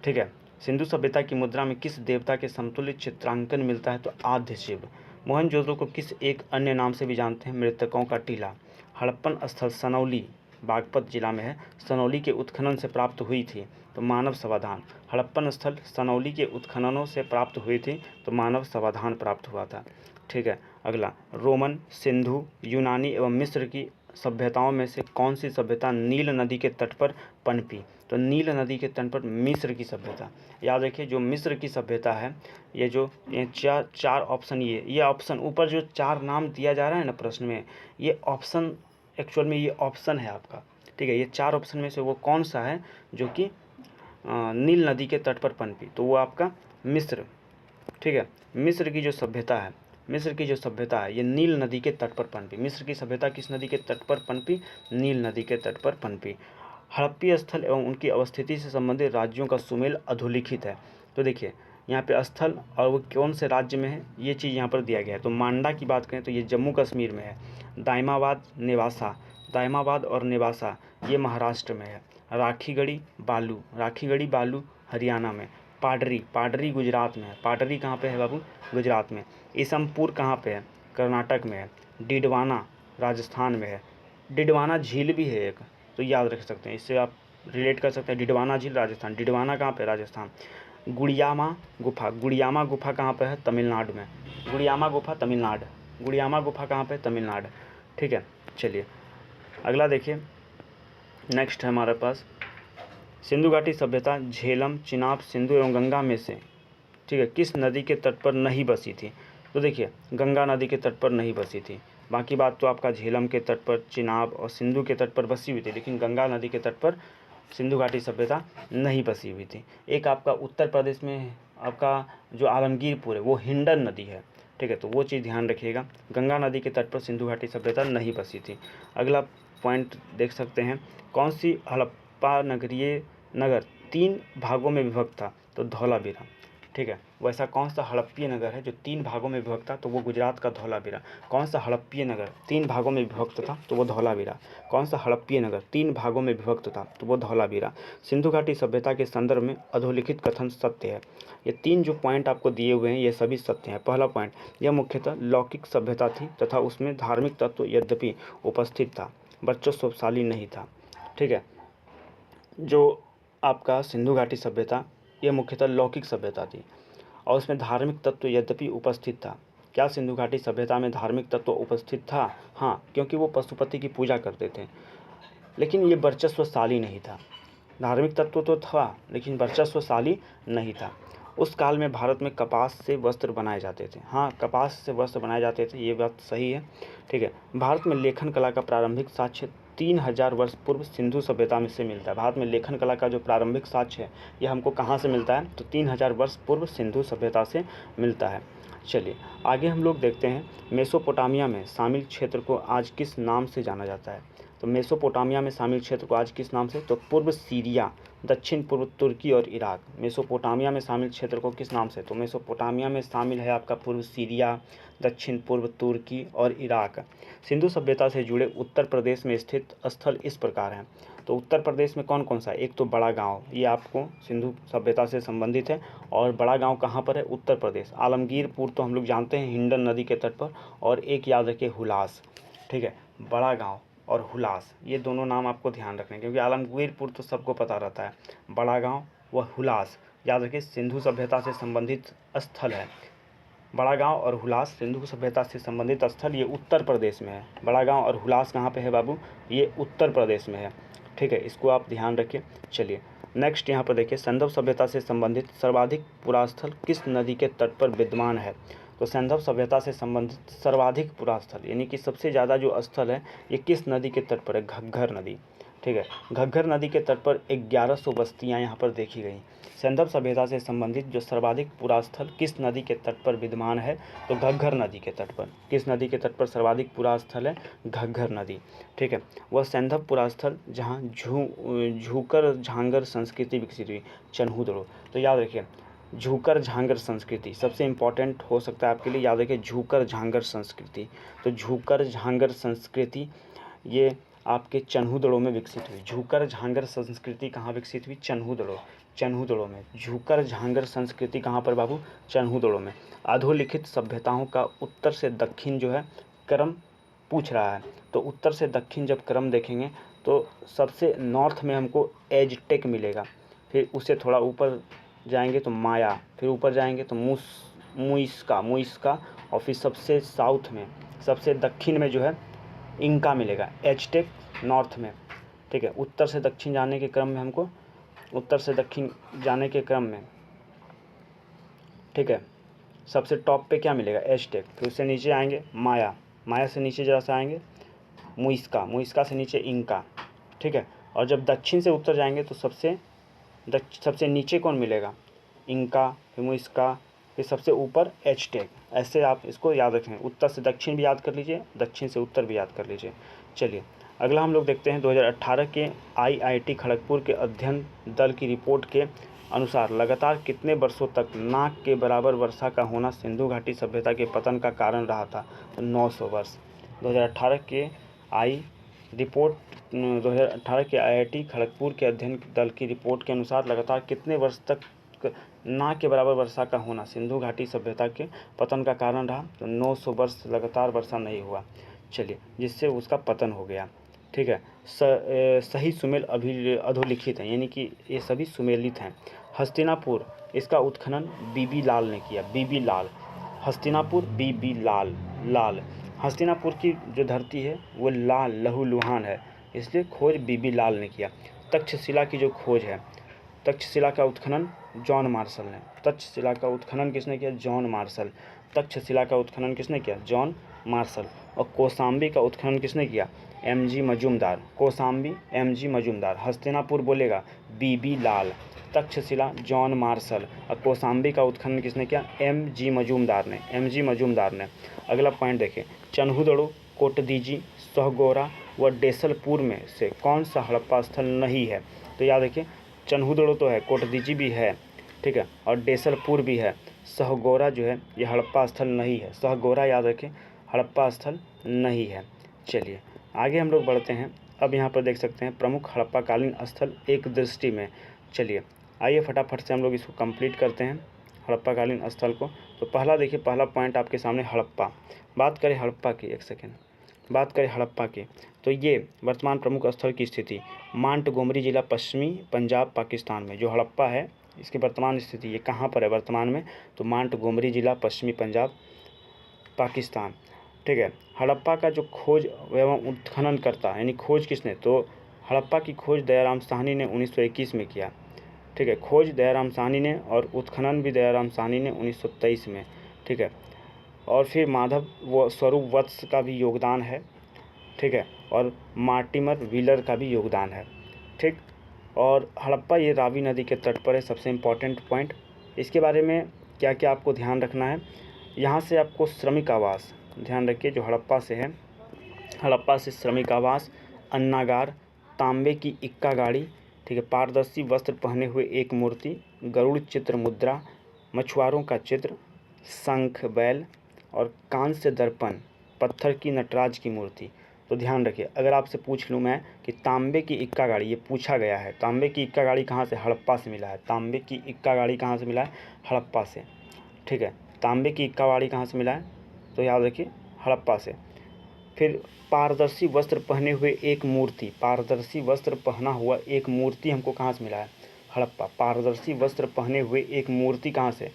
है। सिंधु सभ्यता की मुद्रा में किस देवता के समतुल्य चित्रांकन मिलता है? तो आद्य शिव। मोहनजोदड़ो को किस एक अन्य नाम से भी जानते हैं? मृतकों का टीला। हड़प्पन स्थल सनौली बागपत जिला में है, सनौली के उत्खनन से प्राप्त हुई थी, तो मानव समाधान। हड़प्पन स्थल सनौली के उत्खननों से प्राप्त हुई थी, तो मानव समाधान प्राप्त हुआ था। ठीक है। अगला, रोमन, सिंधु, यूनानी एवं मिस्र की सभ्यताओं में से कौन सी सभ्यता नील नदी के तट पर पनपी? तो नील नदी के तट पर मिस्र की सभ्यता। याद रखिए, जो मिस्र की सभ्यता है, ये चार ऑप्शन, ये ऑप्शन ऊपर जो चार नाम दिया जा रहा है ना प्रश्न में, ये ऑप्शन एक्चुअल में ये ऑप्शन है आपका। ठीक है, ये चार ऑप्शन में से वो कौन सा है जो कि नील नदी के तट पर पनपी? तो वो आपका मिस्र। ठीक है, मिस्र की जो सभ्यता है ये नील नदी के तट पर पनपी। मिस्र की सभ्यता किस नदी के तट पर पनपी? नील नदी के तट पर पनपी। हड़प्पीय स्थल एवं उनकी अवस्थिति से संबंधित राज्यों का सुमेल अधोलिखित है। तो देखिए, यहाँ पे स्थल और वो कौन से राज्य में है, ये चीज़ यहाँ पर दिया गया है। तो मांडा की बात करें तो ये जम्मू कश्मीर में है। दाइमाबाद और नेवासा ये महाराष्ट्र में है। राखीगढ़ी बालू हरियाणा में। पाडरी गुजरात में है। पाडरी कहाँ पे है बाबू? गुजरात में। ईसमपुर कहाँ पे है? कर्नाटक में है। डिडवाना राजस्थान में है। डिडवाना झील भी है एक, तो याद रख सकते हैं, इससे आप रिलेट कर सकते हैं। डिडवाना झील राजस्थान। डिडवाना कहाँ पे? राजस्थान। गुड़ियामा गुफा कहाँ पे है? तमिलनाडु में। गुड़ियामा गुफा कहाँ पे? तमिलनाडु। ठीक है, चलिए अगला देखिए। नेक्स्ट है हमारे पास सिंधु घाटी सभ्यता झेलम, चिनाब, सिंधु एवं गंगा में से, ठीक है, किस नदी के तट पर नहीं बसी थी? तो देखिए, गंगा नदी के तट पर नहीं बसी थी। बाकी बात तो आपका झेलम के तट पर, चिनाब और सिंधु के तट पर बसी हुई थी, लेकिन गंगा नदी के तट पर सिंधु घाटी सभ्यता नहीं बसी हुई थी। एक आपका उत्तर प्रदेश में आपका जो आलमगीरपुर है वो हिंडन नदी है। ठीक है, तो वो चीज़ ध्यान रखिएगा। गंगा नदी के तट पर सिंधु घाटी सभ्यता नहीं बसी थी। अगला पॉइंट देख सकते हैं, कौन सी हड़प्पा नगर 3 भागों में विभक्त था? तो धौलावीरा। ठीक है, वैसा कौन सा हड़प्पीय नगर है जो 3 भागों में विभक्त था? तो वो गुजरात का धौलावीरा। कौन सा हड़प्पीय नगर 3 भागों में विभक्त था? तो वो धौलावीरा। कौन सा हड़प्पीय नगर 3 भागों में विभक्त था? तो वो धौलावीरा। सिंधु घाटी सभ्यता के संदर्भ में अधोलिखित कथन सत्य है। ये 3 जो पॉइंट आपको दिए हुए हैं ये सभी सत्य हैं। पहला पॉइंट, यह मुख्यतः लौकिक सभ्यता थी तथा उसमें धार्मिक तत्व यद्यपि उपस्थित था, वर्चस्वशाली नहीं था। ठीक है, जो आपका सिंधु घाटी सभ्यता यह मुख्यतः लौकिक सभ्यता थी और उसमें धार्मिक तत्व यद्यपि उपस्थित था। क्या सिंधु घाटी सभ्यता में धार्मिक तत्व उपस्थित था? हाँ, क्योंकि वो पशुपति की पूजा करते थे, लेकिन ये वर्चस्वशाली नहीं था। धार्मिक तत्व तो था लेकिन वर्चस्वशाली नहीं था। उस काल में भारत में कपास से वस्त्र बनाए जाते थे। हाँ, कपास से वस्त्र बनाए जाते थे, ये बात सही है। ठीक है, भारत में लेखन कला का प्रारंभिक साक्ष्य 3000 वर्ष पूर्व सिंधु सभ्यता में से मिलता है। भारत में लेखन कला का जो प्रारंभिक साक्ष्य है ये हमको कहाँ से मिलता है? तो 3000 वर्ष पूर्व सिंधु सभ्यता से मिलता है। चलिए आगे हम लोग देखते हैं, मेसोपोटामिया में शामिल क्षेत्र को आज किस नाम से जाना जाता है? तो मेसोपोटामिया में शामिल क्षेत्र को आज किस नाम से? तो पूर्व सीरिया, दक्षिण पूर्व तुर्की और इराक। मेसोपोटामिया में शामिल क्षेत्र को किस नाम से? तो मेसोपोटामिया में शामिल है आपका पूर्व सीरिया, दक्षिण पूर्व तुर्की और इराक। सिंधु सभ्यता से जुड़े उत्तर प्रदेश में स्थित स्थल इस प्रकार हैं। तो उत्तर प्रदेश में कौन कौन सा है? एक तो बड़ा गांव, ये आपको सिंधु सभ्यता से संबंधित है। और बड़ा गांव कहाँ पर है? उत्तर प्रदेश। आलमगीरपुर तो हम लोग जानते हैं हिंडन नदी के तट पर। और एक याद रखिए, हुलास। ठीक है, बड़ा गांव और हुलास, ये दोनों नाम आपको ध्यान रखने, क्योंकि आलमगीरपुर तो सबको पता रहता है। बड़ा गांव व हुलास याद रखिए सिंधु सभ्यता से संबंधित स्थल है। बड़ा गांव और हुलास सिंधु सभ्यता से संबंधित स्थल, ये उत्तर प्रदेश में है। बड़ा गांव और हुलास कहाँ पे है बाबू? ये उत्तर प्रदेश में है। ठीक है, इसको आप ध्यान रखिए। चलिए नेक्स्ट यहाँ पर देखिए, सिंधु सभ्यता से संबंधित सर्वाधिक पुरास्थल किस नदी के तट पर विद्यमान है? तो सिंधु सभ्यता से संबंधित सर्वाधिक पुरास्थल यानी कि सबसे ज़्यादा जो स्थल है ये किस नदी के तट पर है? घग्घर नदी। ठीक है। घग्गर नदी के तट पर 1100 बस्तियां यहाँ पर देखी गई। सिंधव सभ्यता से संबंधित जो सर्वाधिक पुरास्थल किस नदी के तट पर विद्यमान है? तो घग्गर नदी के तट पर। किस नदी के तट पर सर्वाधिक पुरास्थल है? घग्गर नदी, ठीक है। वह सिंधव पुरास्थल जहाँ झूकर झांगर संस्कृति विकसित हुई, चन्हूदड़ो। तो याद रखिए, झूकर झांगर संस्कृति सबसे इम्पॉर्टेंट हो सकता है आपके लिए, याद रखिए झूकर झांगर संस्कृति। तो झूकर झांगर संस्कृति ये आपके चन्हूदड़ो में विकसित हुई। झूकर झांगर संस्कृति कहाँ विकसित हुई? चन्हूदड़ो, चन्हूदड़ो में। झूकर झांगर संस्कृति कहाँ पर बाबू? चन्हूदड़ो में। अधोलिखित सभ्यताओं का उत्तर से दक्षिण जो है क्रम पूछ रहा है। तो उत्तर से दक्षिण जब क्रम देखेंगे तो सबसे नॉर्थ में हमको एजटेक मिलेगा, फिर उससे थोड़ा ऊपर जाएंगे तो माया, फिर ऊपर जाएंगे तो मुइस्का, और फिर सबसे साउथ में, सबसे दक्षिण में जो है इंका मिलेगा, एजटेक नॉर्थ में, ठीक है। उत्तर से दक्षिण जाने के क्रम में हमको, उत्तर से दक्षिण जाने के क्रम में, ठीक है, सबसे टॉप पे क्या मिलेगा? एजटेक। फिर उससे नीचे आएंगे माया, माया से नीचे जरा सा आएंगे मुइस्का से नीचे इंका, ठीक है। और जब दक्षिण से उत्तर जाएंगे तो सबसे नीचे कौन मिलेगा? इंका, फिर मुइस्का, फिर सबसे ऊपर एजटेक। ऐसे आप इसको याद रखें, उत्तर से दक्षिण भी याद कर लीजिए, दक्षिण से उत्तर भी याद कर लीजिए। चलिए अगला हम लोग देखते हैं 2018 के IIT खड़गपुर के अध्ययन दल की रिपोर्ट के अनुसार लगातार कितने वर्षों तक नाक के बराबर वर्षा का होना सिंधु घाटी सभ्यता के पतन का कारण रहा था? तो 900 वर्ष। 2018 के 2018 के IIT खड़गपुर के अध्ययन दल की रिपोर्ट के अनुसार लगातार कितने वर्ष तक ना के बराबर वर्षा का होना सिंधु घाटी सभ्यता के पतन का कारण रहा? तो 900 वर्ष लगातार वर्षा नहीं हुआ, चलिए, जिससे उसका पतन हो गया, ठीक है। सही सुमेल अधोलिखित हैं, यानी कि ये सभी सुमेलित हैं। हस्तिनापुर, इसका उत्खनन बीबी लाल ने किया, बीबी लाल। हस्तिनापुर बीबी लाल। हस्तिनापुर की जो धरती है वो लाल लहूलुहान है, इसलिए खोज बीबी लाल ने किया। तक्षशिला की जो खोज है, तक्षशिला का उत्खनन जॉन मार्शल ने। तक्षशिला का उत्खनन किसने किया? John Marshall. तक्षशिला का उत्खनन किसने किया? John Marshall. और कौसाम्बी का उत्खनन किसने किया? MG मजूमदार। कौसाम्बी MG मजूमदार। हस्तिनापुर बोलेगा बीबी लाल, तक्षशिला जॉन मार्शल, और कौसाम्बी का उत्खनन किसने किया? MG मजूमदार ने। अगला पॉइंट देखें, चन्हूदड़ो, कोटदीजी, सोहगोरा व डेसलपुर में से कौन सा हड़प्पा स्थल नहीं है? तो याद रखिए, चन्हूदड़ो तो है, कोटदीजी भी है, ठीक है, और डेसलपुर भी है। सोहगोरा जो है ये हड़प्पा स्थल नहीं है, सोहगोरा याद रखें हड़प्पा स्थल नहीं है। चलिए आगे हम लोग बढ़ते हैं। अब यहाँ पर देख सकते हैं प्रमुख हड़प्पाकालीन स्थल एक दृष्टि में। चलिए आइए फटाफट से हम लोग इसको कंप्लीट करते हैं हड़प्पाकालीन स्थल को। तो पहला देखिए, पहला पॉइंट आपके सामने हड़प्पा। बात करें हड़प्पा की, एक सेकेंड, बात करें हड़प्पा की, तो ये वर्तमान प्रमुख स्थल की स्थिति मांटगोमरी जिला पश्चिमी पंजाब पाकिस्तान में। जो हड़प्पा है इसकी वर्तमान स्थिति ये कहाँ पर है वर्तमान में? तो मांटगोमरी जिला पश्चिमी पंजाब पाकिस्तान, ठीक है। हड़प्पा का जो खोज एवं उत्खनन करता है, यानी खोज किसने? तो हड़प्पा की खोज दयाराम साहनी ने 1921 में किया, ठीक है। खोज दयाराम साहनी ने और उत्खनन भी दयाराम साहनी ने 1923 में, ठीक है। और फिर माधव व स्वरूप वत्स का भी योगदान है, ठीक है, और मार्टिमर व्हीलर का भी योगदान है, ठीक। और हड़प्पा ये रावी नदी के तट पर है, सबसे इम्पॉर्टेंट पॉइंट। इसके बारे में क्या क्या आपको ध्यान रखना है, यहाँ से आपको श्रमिक आवास ध्यान रखिए जो हड़प्पा से है, हड़प्पा से श्रमिक आवास, अन्नागार, तांबे की इक्का गाड़ी, ठीक है, पारदर्शी वस्त्र पहने हुए एक मूर्ति, गरुड़ चित्र मुद्रा, मछुआरों का चित्र, शंख बैल और कांस्य दर्पण, पत्थर की नटराज की मूर्ति। तो ध्यान रखिए, अगर आपसे पूछ लूँ मैं कि तांबे की इक्का गाड़ी, ये पूछा गया है, तांबे की इक्का गाड़ी कहाँ से? हड़प्पा से मिला है। तांबे की इक्का गाड़ी कहाँ से मिला है? हड़प्पा से, ठीक है। तांबे की इक्का गाड़ी कहाँ से मिला है? तो याद रखिए हड़प्पा से। फिर पारदर्शी वस्त्र पहने हुए एक मूर्ति, पारदर्शी वस्त्र पहना हुआ एक मूर्ति हमको कहाँ से मिला है? हड़प्पा। पारदर्शी वस्त्र पहने हुए एक मूर्ति कहाँ से?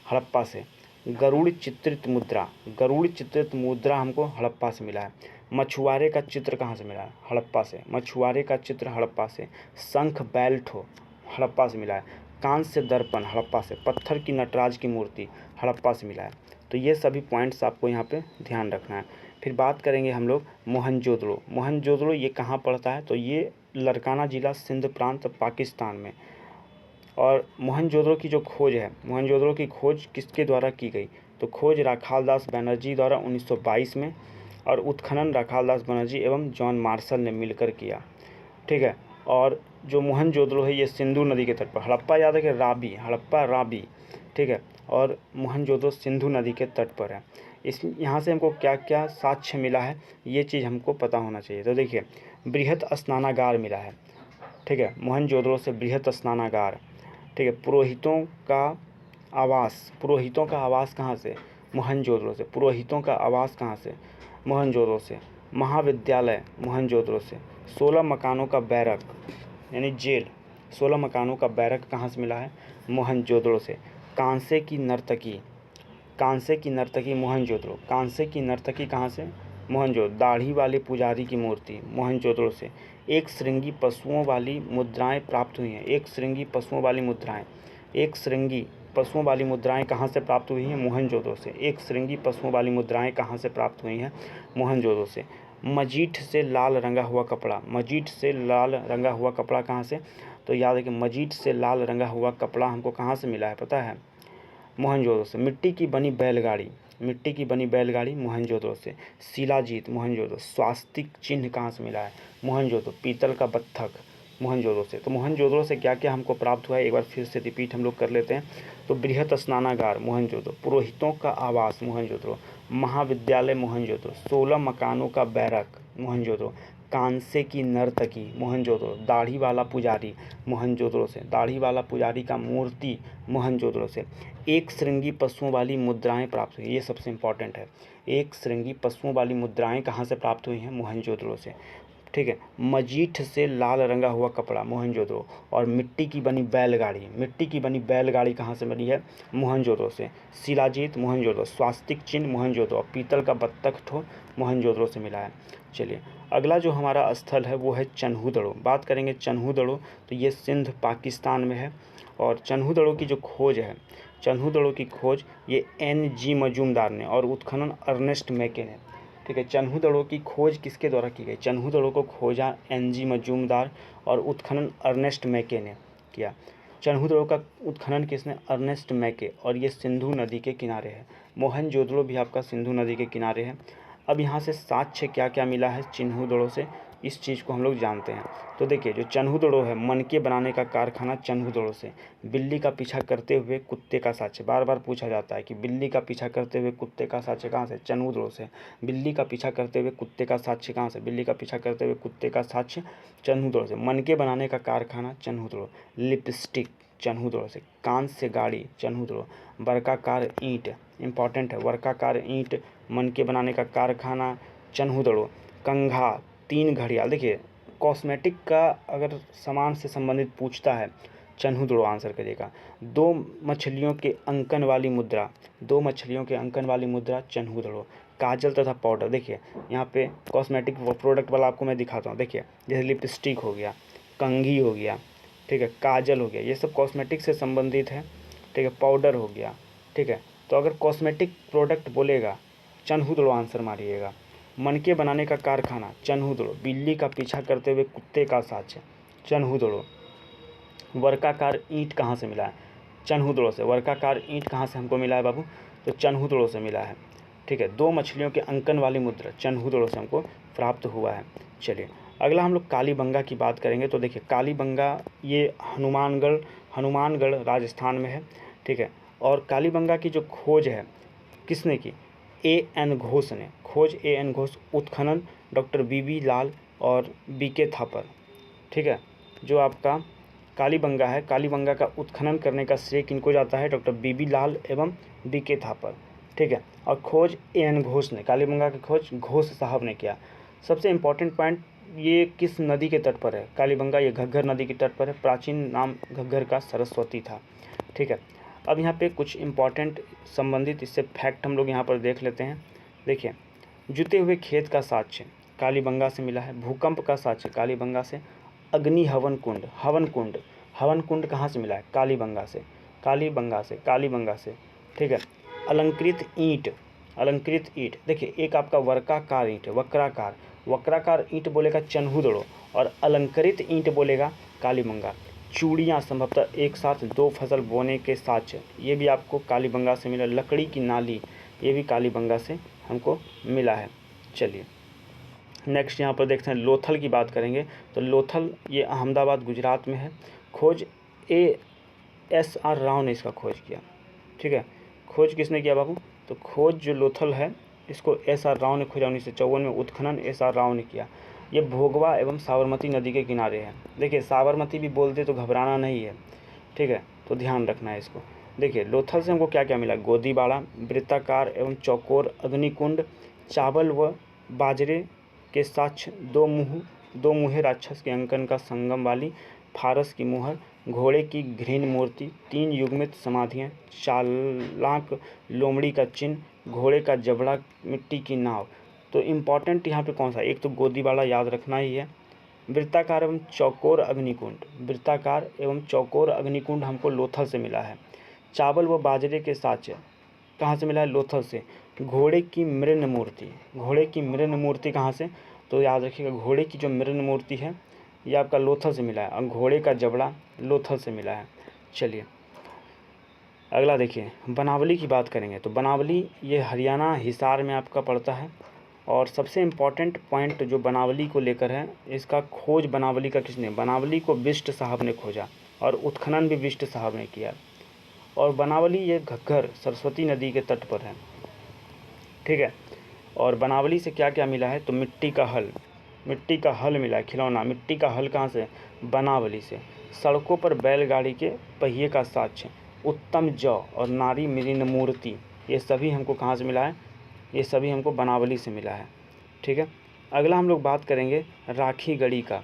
हड़प्पा से। गरुड़ चित्रित मुद्रा, गरुड़ चित्रित मुद्रा हमको हड़प्पा से मिला है। मछुआरे का चित्र कहाँ से मिला है? हड़प्पा से। मछुआरे का चित्र हड़प्पा से। शंख बैल्ठो हड़प्पा से मिला है। कांस्य दर्पण हड़प्पा से। पत्थर की नटराज की मूर्ति हड़प्पा से मिला है। तो ये सभी पॉइंट्स आपको यहाँ पे ध्यान रखना है। फिर बात करेंगे हम लोग मोहनजोदड़ो। मोहनजोदड़ो ये कहाँ पड़ता है? तो ये लरकाना ज़िला, सिंध प्रांत, पाकिस्तान में। और मोहनजोदड़ो की जो खोज है, मोहनजोदड़ो की खोज किसके द्वारा की गई? तो खोज राखाल दास बनर्जी द्वारा 1922 में, और उत्खनन राखाल दास बनर्जी एवं जॉन मार्शल ने मिलकर किया। ठीक है। और जो मोहनजोदड़ो है ये सिंधु नदी के तट पर, हड़प्पा याद है कि राबी, हड़प्पा राबी, ठीक है, और मोहनजोदड़ो सिंधु नदी के तट पर है। इस यहाँ से हमको क्या क्या साक्ष्य मिला है ये चीज़ हमको पता होना चाहिए। तो देखिए, बृहत स्नानागार मिला है, ठीक है, मोहनजोदड़ो से बृहत स्नानागार, ठीक है। पुरोहितों का आवास, पुरोहितों का आवास कहाँ से? मोहनजोदड़ो से। पुरोहितों का आवास कहाँ से? मोहनजोदड़ो से। महाविद्यालय मोहनजोदड़ो से। 16 मकानों का बैरक यानी जेल, 16 मकानों का बैरक कहाँ से मिला है? मोहनजोदड़ो से। कांसे की नर्तकी, कांसे की नर्तकी मोहनजोदड़ो, कांसे की नर्तकी कहाँ से? मोहनजोदड़ो। दाढ़ी वाले पुजारी की मूर्ति मोहनजोदड़ो से। एक श्रृंगी पशुओं वाली मुद्राएं प्राप्त हुई हैं, एक श्रृंगी पशुओं वाली मुद्राएं, एक श्रृंगी पशुओं वाली मुद्राएं कहाँ से प्राप्त हुई हैं? मोहनजोदड़ो से। एक श्रृंगी पशुओं वाली मुद्राएं कहाँ से प्राप्त हुई हैं? मोहनजोदड़ो से। मजीठ से लाल रंगा हुआ कपड़ा, मजीठ से लाल रंगा हुआ कपड़ा कहाँ से? तो याद है कि मजीठ से लाल रंगा हुआ कपड़ा हमको कहाँ से मिला है पता है? मोहनजोदड़ो से। मिट्टी की बनी बैलगाड़ी, मिट्टी की बनी बैलगाड़ी मोहनजोदड़ो से। शिलाजीत मोहनजोदड़ो। स्वास्तिक चिन्ह कहाँ से मिला है? मोहनजोदड़ो। पीतल का बत्तख मोहनजोदड़ो से। तो मोहनजोदड़ो से क्या क्या हमको प्राप्त हुआ है एक बार फिर से रिपीट हम लोग कर लेते हैं। तो बृहत स्नानागार मोहनजोदड़ो, पुरोहितों का आवास मोहनजोदड़ो, महाविद्यालय मोहनजोदड़ो, 16 मकानों का बैरक मोहनजोदड़ो, कांसे की नर्तकी मोहनजोदड़ो, दाढ़ी वाला पुजारी मोहनजोदड़ो से, दाढ़ी वाला पुजारी का मूर्ति मोहनजोदड़ो से। एक श्रृंगी पशुओं वाली मुद्राएं प्राप्त हुई, ये सबसे इम्पॉर्टेंट है। एक श्रृंगी पशुओं वाली मुद्राएं कहाँ से प्राप्त हुई हैं? मोहनजोदड़ो से, ठीक है। मजीठ से लाल रंगा हुआ कपड़ा मोहनजोदड़ो, और मिट्टी की बनी बैलगाड़ी, मिट्टी की बनी बैलगाड़ी कहाँ से बनी है? मोहनजोदड़ो से। शिलाजीत मोहनजोदड़ो, स्वास्तिक चिन्ह मोहनजोदड़ो, और पीतल का बत्तख ठो मोहनजोदड़ो से मिला है। चलिए, अगला जो हमारा स्थल है वो है चन्हूदड़ो। बात करेंगे चन्हूदड़ो, तो ये सिंध पाकिस्तान में है। और चन्हूदड़ो की जो खोज है, चन्हूदड़ो की खोज ये N.G. मजूमदार ने, और उत्खनन अर्नेस्ट मैके ने, ठीक है। चन्हूदड़ो की खोज किसके द्वारा की गई? चन्हूदड़ो को खोजा N.G. मजूमदार, और उत्खनन अर्नेस्ट मैके ने किया। चन्हूदड़ो का उत्खनन किसने? अर्नेस्ट मैके, और ये सिंधु नदी के किनारे है। मोहनजोदड़ो भी आपका सिंधु नदी के किनारे है। अब यहाँ से साक्ष्य क्या क्या मिला है चन्हूदड़ो से, इस चीज़ को हम लोग जानते हैं। तो देखिए, जो चन्हूदड़ो है, मनके बनाने का कारखाना चन्हूदड़ो से। बिल्ली का पीछा करते हुए कुत्ते का साक्ष्य, बार बार पूछा जाता है कि बिल्ली का पीछा करते हुए कुत्ते का साक्ष्य कहाँ से? चन्हूदड़ो से। बिल्ली का पीछा करते हुए कुत्ते का साक्ष्य कहाँ से? बिल्ली का पीछा करते हुए कुत्ते का साक्ष्य चन्हूदड़ो से। मनके बनाने का कारखाना चन्हूदड़ो। लिपस्टिक चन्हूदड़ो से। कांस्य से गाड़ी चन्हूदड़ो। वर्गाकार ईंट, इंपॉर्टेंट है, वर्गाकार ईंट मनके बनाने का कारखाना चन्हूदड़ो। कंघा, 3 घड़ियाल। देखिए, कॉस्मेटिक का अगर सामान से संबंधित पूछता है, चन्हूदड़ो आंसर करिएगा। 2 मछलियों के अंकन वाली मुद्रा, 2 मछलियों के अंकन वाली मुद्रा चन्हूदड़ो। काजल तथा पाउडर, देखिए यहाँ पे कॉस्मेटिक प्रोडक्ट वाला आपको मैं दिखाता हूँ। देखिए, जैसे लिपस्टिक हो गया, कंघी हो गया, ठीक है, काजल हो गया, ये सब कॉस्मेटिक से संबंधित है, ठीक है। पाउडर हो गया, ठीक है। तो अगर कॉस्मेटिक प्रोडक्ट बोलेगा, चन्हूदड़ो आंसर मारिएगा। मनके बनाने का कारखाना चन्हूदड़ो। बिल्ली का पीछा करते हुए कुत्ते का साक्ष्य चन्हूदड़ो। वर्गाकार ईंट कहाँ से मिला है? चन्हूदड़ो से। वर्गाकार ईंट कहाँ से हमको मिला है बाबू? तो चन्हूदड़ो से मिला है, ठीक है। 2 मछलियों के अंकन वाली मुद्रा चन्हूदड़ो से हमको प्राप्त हुआ है। चलिए, अगला हम लोग कालीबंगा की बात करेंगे। तो देखिए, कालीबंगा ये हनुमानगढ़ राजस्थान में है, ठीक है। और कालीबंगा की जो खोज है किसने की? A.N. घोष ने। खोज A.N. घोष, उत्खनन डॉक्टर B.B. लाल और B.K. थापर, ठीक है। जो आपका कालीबंगा है, कालीबंगा का उत्खनन करने का श्रेय किनको जाता है? Doctor B.B. लाल एवं B.K. थापर, ठीक है। और खोज A.N. घोष ने, कालीबंगा की खोज घोष साहब ने किया। सबसे इम्पॉर्टेंट पॉइंट, ये किस नदी के तट पर है? कालीबंगा ये घग्गर नदी के तट पर है। प्राचीन नाम घग्गर का सरस्वती था, ठीक है। अब यहाँ पे कुछ इम्पॉर्टेंट संबंधित इससे फैक्ट हम लोग यहाँ पर देख लेते हैं। देखिए, जुते हुए खेत का साक्ष्य कालीबंगा से मिला है। भूकंप का साक्ष्य कालीबंगा से। अग्नि हवन कुंड, हवन कुंड कहाँ से मिला है? कालीबंगा से, कालीबंगा से, ठीक है। अलंकृत ईंट, देखिए एक आपका वर्गाकार ईंट है, वक्राकार, वक्राकार ईंट बोलेगा चन्हूदड़ो और अलंकृत ईंट बोलेगा कालीबंगा। चूड़ियाँ संभवतः एक साथ 2 फसल बोने के साच, ये भी आपको कालीबंगा से मिला। लकड़ी की नाली, ये भी कालीबंगा से हमको मिला है। चलिए नेक्स्ट यहाँ पर देखते हैं, लोथल की बात करेंगे तो लोथल ये अहमदाबाद गुजरात में है। खोज ASR राव ने इसका खोज किया। ठीक है, खोज किसने किया बाबू? तो खोज जो लोथल है इसको SR राव ने खोजा 1954 में। उत्खनन SR राव ने किया। ये भोगवा एवं साबरमती नदी के किनारे है। देखिए साबरमती भी बोलते तो घबराना नहीं है, ठीक है, तो ध्यान रखना है इसको। देखिए लोथल से हमको क्या क्या मिला? गोदीबाड़ा, वृत्ताकार एवं चौकोर अग्निकुंड, चावल व बाजरे के साक्ष्य, दो मुहे राक्षस के अंकन का संगम वाली फारस की मुहर, घोड़े की घृण मूर्ति, 3 युग्मित समाधियाँ, चालाक लोमड़ी का चिन्ह, घोड़े का जबड़ा, मिट्टी की नाव। तो इम्पॉर्टेंट यहाँ पे कौन सा? एक तो गोदीबाड़ा याद रखना ही है। वृत्ताकार एवं चौकोर अग्निकुंड, वृत्ताकार एवं चौकोर अग्निकुंड हमको लोथल से मिला है। चावल व बाजरे के साक्ष्य कहाँ से मिला है? लोथल से। घोड़े की मृण मूर्ति, घोड़े की मृण मूर्ति कहाँ से? तो याद रखिएगा घोड़े की जो मृण मूर्ति है ये आपका लोथल से मिला है, और घोड़े का जबड़ा लोथल से मिला है। चलिए अगला देखिए, बनावली की बात करेंगे तो बनावली ये हरियाणा हिसार में आपका पड़ता है। और सबसे इम्पॉर्टेंट पॉइंट जो बनावली को लेकर है, इसका खोज बनावली का किसने? बनावली को बिष्ट साहब ने खोजा और उत्खनन भी बिष्ट साहब ने किया। और बनावली ये घग्गर सरस्वती नदी के तट पर है। ठीक है, और बनावली से क्या क्या मिला है? तो मिट्टी का हल मिला है, खिलौना। मिट्टी का हल कहाँ से? बनावली से। सड़कों पर बैलगाड़ी के पहिए का साक्ष्य, उत्तम जौ और नारी मृण मूर्ति, ये सभी हमको कहाँ से मिला है? ये सभी हमको बनावली से मिला है। ठीक है, अगला हम लोग बात करेंगे राखी गढ़ी का।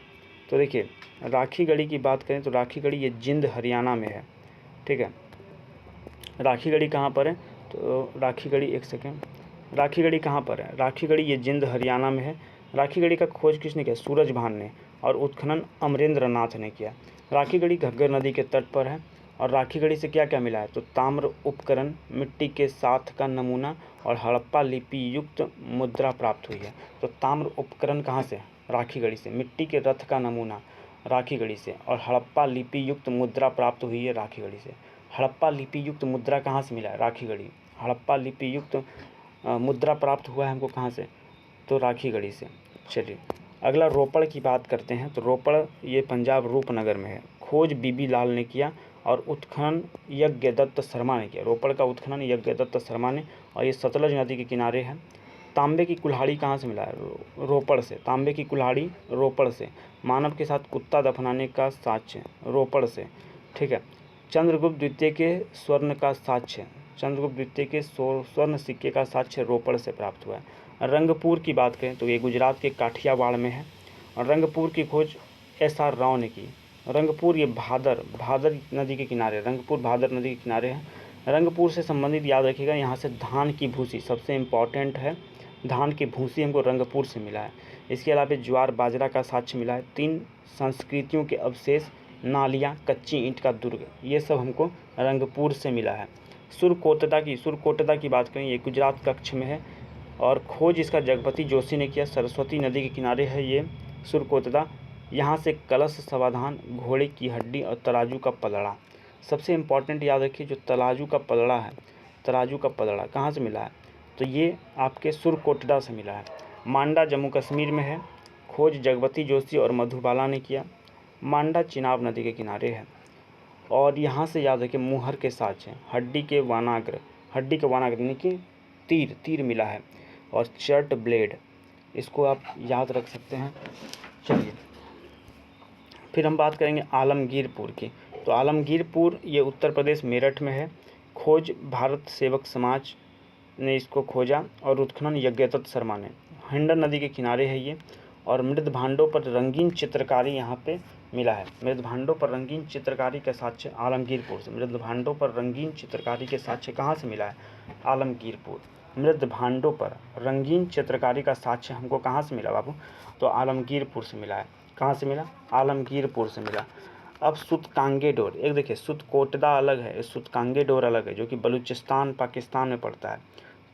तो देखिए राखी गढ़ी की बात करें तो राखी गढ़ी ये जिंद हरियाणा में है। ठीक है, राखी गढ़ी कहाँ पर है? तो राखी गढ़ी, एक सेकेंड, राखी गढ़ी कहाँ पर है? राखी गढ़ी ये जिंद हरियाणा में है। राखी गढ़ी का खोज किसने किया? सूरज भान ने। और उत्खनन अमरेंद्र नाथ ने किया। राखी गढ़ी घग्गर नदी के तट पर है। और राखी गढ़ी से क्या क्या मिला है? तो ताम्र उपकरण, मिट्टी के साथ का नमूना और हड़प्पा लिपि युक्त मुद्रा प्राप्त हुई है। तो ताम्र उपकरण कहाँ से? राखी गढ़ी से। मिट्टी के रथ का नमूना राखी गढ़ी से। और हड़प्पा लिपि युक्त मुद्रा प्राप्त हुई है राखी गढ़ी से। हड़प्पा लिपि युक्त मुद्रा कहाँ से मिला है? राखी गढ़ी। हड़प्पा लिपि युक्त मुद्रा प्राप्त हुआ है हमको कहाँ से? तो राखी गढ़ी से। चलिए अगला रोपड़ की बात करते हैं। तो रोपड़ ये पंजाब रूपनगर में है। खोज बीबी लाल ने किया और उत्खनन यज्ञदत्त शर्मा ने किया। रोपड़ का उत्खनन यज्ञदत्त शर्मा ने। और ये सतलज नदी के किनारे है। तांबे की कुल्हाड़ी कहाँ से मिला है? रोपड़ से। तांबे की कुल्हाड़ी रोपड़ से। मानव के साथ कुत्ता दफनाने का साक्ष्य रोपड़ से। ठीक है, चंद्रगुप्त द्वितीय के स्वर्ण का साक्ष्य, चंद्रगुप्त द्वितीय के स्वर्ण सिक्के का साक्ष्य रोपड़ से प्राप्त हुआ है। रंगपुर की बात करें तो ये गुजरात के काठियावाड़ में है। और रंगपुर की खोज SR राव ने की। रंगपुर ये भादर नदी के किनारे, रंगपुर भादर नदी के किनारे है। रंगपुर से संबंधित याद रखिएगा, यहाँ से धान की भूसी सबसे इम्पॉर्टेंट है। धान की भूसी हमको रंगपुर से मिला है। इसके अलावा ज्वार बाजरा का साक्ष्य मिला है। 3 संस्कृतियों के अवशेष, नालियाँ, कच्ची ईंट का दुर्ग, ये सब हमको रंगपुर से मिला है। सुरकोटदा की बात करें, ये गुजरात कच्छ में है। और खोज इसका जगपति जोशी ने किया। सरस्वती नदी के किनारे है ये सुरकोटदा। यहाँ से कलश समाधान, घोड़े की हड्डी और तराजू का पलड़ा। सबसे इम्पॉर्टेंट याद रखिए, जो तराजू का पलड़ा है, तराजू का पलड़ा कहाँ से मिला है? तो ये आपके सुरकोटदा से मिला है। मांडा जम्मू कश्मीर में है। खोज जगपति जोशी और मधुबाला ने किया। मांडा चिनाब नदी के किनारे है। और यहाँ से याद रखिए मुहर के साक्ष्य, हड्डी के वानाग्र यानी कि तीर मिला है। और चर्ट ब्लेड, इसको आप याद रख सकते हैं। चलिए फिर हम बात करेंगे आलमगीरपुर की। तो आलमगीरपुर ये उत्तर प्रदेश मेरठ में है। खोज भारत सेवक समाज ने इसको खोजा और उत्खनन यज्ञदत्त शर्मा ने। हिंडन नदी के किनारे है ये। और मृद भांडों पर रंगीन चित्रकारी यहाँ पे मिला है। मृद भांडों पर रंगीन चित्रकारी के साक्ष्य आलमगीरपुर से। मृद भांडों पर रंगीन चित्रकारी के साक्ष्य कहाँ से मिला है? आलमगीरपुर। मृद भांडों पर रंगीन चित्रकारी का साक्ष्य हमको कहाँ से मिला बाबू? तो आलमगीरपुर से मिला है। कहाँ से मिला? आलमगीरपुर से मिला। अब सुतकांगे डोर, एक देखिए सुतकोटदा अलग है, सुतकांगे डोर अलग है, जो कि बलूचिस्तान पाकिस्तान में पड़ता है।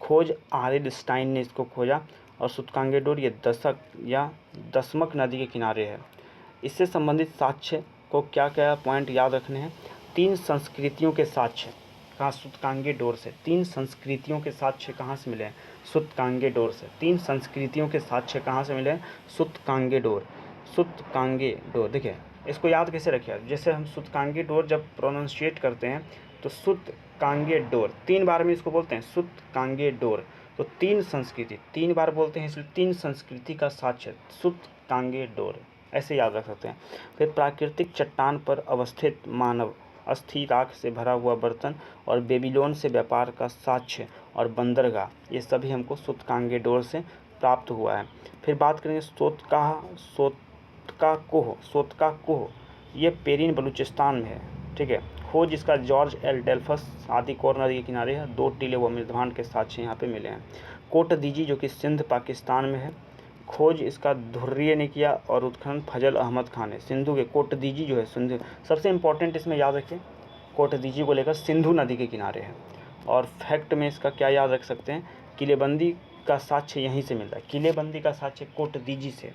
खोज आरिड स्टाइन ने इसको खोजा और सूतकांगेडोर ये दशक या दशमक नदी के किनारे है। इससे संबंधित साक्ष्य को क्या क्या पॉइंट याद रखने हैं? 3 संस्कृतियों के साक्ष्य कहाँ? सूतकांगेडोर से। 3 संस्कृतियों के साक्ष्य कहाँ से मिले हैं? सूतकांगेडोर से। 3 संस्कृतियों के साक्ष्य कहाँ से मिले हैं? सूतकांगेडोर। सूतकांगेडोर, देखिए इसको याद कैसे रखिए, जैसे हम सूतकांगेडोर जब प्रोनाउंशिएट करते हैं तो सूतकांगेडोर 3 बार में इसको बोलते हैं सूतकांगेडोर। तो 3 संस्कृति 3 बार बोलते हैं, इसलिए 3 संस्कृति का साक्ष्य सूतकांगेडोर, ऐसे याद रख सकते हैं। फिर प्राकृतिक चट्टान पर अवस्थित मानव अस्थि राख से भरा हुआ बर्तन और बेबीलोन से व्यापार का साक्ष्य और बंदरगाह, ये सभी हमको सूतकांगेडोर से प्राप्त हुआ है। फिर बात करेंगे सोतकाकोह, ये पेरिन बलूचिस्तान में है, ठीक है। खोज इसका जॉर्ज एल डेल्फस आदि कोर नदी के किनारे है। 2 टीले व मिर्धान के साक्ष्य यहाँ पे मिले हैं। कोट दीजी जो कि सिंध पाकिस्तान में है, खोज इसका धुर्रिये ने किया और उत्खनन फजल अहमद खान ने। सिंधु के कोट दीजी जो है सिंधु, सबसे इंपॉर्टेंट इसमें याद रखिए कोट दीजी को लेकर सिंधु नदी के किनारे है। और फैक्ट में इसका क्या याद रख सकते हैं? किलेबंदी का साक्ष्य यहीं से मिलता है। किलेबंदी का साक्ष्य कोट दीजी से,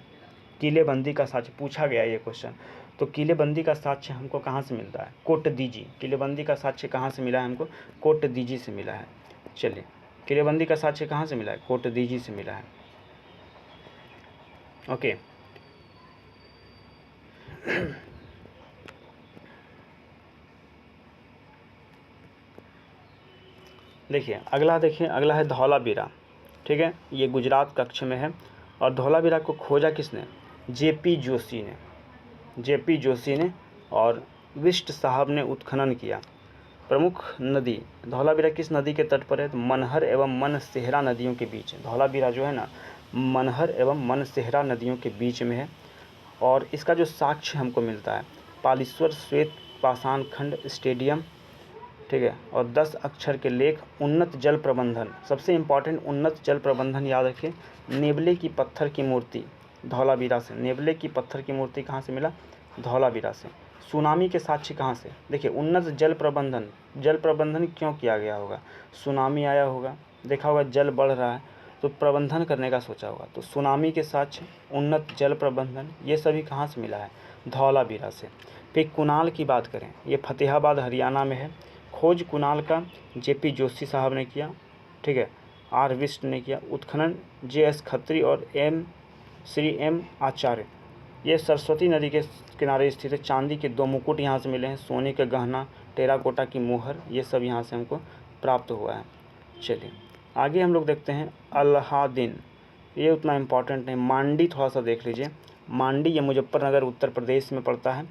किलेबंदी का साक्ष्य पूछा गया ये क्वेश्चन, तो किलेबंदी का साक्ष्य हमको कहाँ से मिलता है? कोट दीजी। किलेबंदी का साक्ष्य कहाँ से मिला है हमको? कोट दीजी से मिला है। चलिए, किलेबंदी का साक्ष्य कहाँ से मिला है? कोट दीजी से मिला है। ओके। देखिए अगला है धौलावीरा, ठीक है। ये गुजरात कक्ष में है और धौलावीरा को खोजा किसने? जेपी जोशी ने और विष्ट साहब ने उत्खनन किया। प्रमुख नदी धौलावीरा किस नदी के तट पर है? तो मनहर एवं मनसेहरा नदियों के बीच। धौलावीरा जो है ना, मनहर एवं मनसेहरा नदियों के बीच में है। और इसका जो साक्ष्य हमको मिलता है, पालेश्वर श्वेत पाषाण खंड स्टेडियम, ठीक है। और 10 अक्षर के लेख, उन्नत जल प्रबंधन, सबसे इम्पॉर्टेंट उन्नत जल प्रबंधन याद रखिए। नेवले की पत्थर की मूर्ति धौलावीरा से। नेवले की पत्थर की मूर्ति कहाँ से मिला? धौलावीरा से। सुनामी के साक्ष्य कहाँ से? देखिए उन्नत जल प्रबंधन क्यों किया गया होगा? सुनामी आया होगा, देखा होगा जल बढ़ रहा है तो प्रबंधन करने का सोचा होगा, तो सुनामी के साक्ष्य, उन्नत जल प्रबंधन, ये सभी कहाँ से मिला है? धौलावीरा से। फिर कुणाल की बात करें, ये फतेहाबाद हरियाणा में है। खोज कुणाल का जेपी जोशी साहब ने किया, ठीक है। आर विष्ट ने किया। उत्खनन जेएस खत्री और श्री एम आचार्य। ये सरस्वती नदी के किनारे स्थित है। चांदी के 2 मुकुट यहाँ से मिले हैं। सोने का गहना, टेराकोटा की मोहर, ये सब यहाँ से हमको प्राप्त हुआ है। चलिए आगे हम लोग देखते हैं अलाहादीन। ये उतना इम्पोर्टेंट नहीं। मांडी थोड़ा सा देख लीजिए। मांडी ये मुजफ्फरनगर उत्तर प्रदेश में पड़ता है,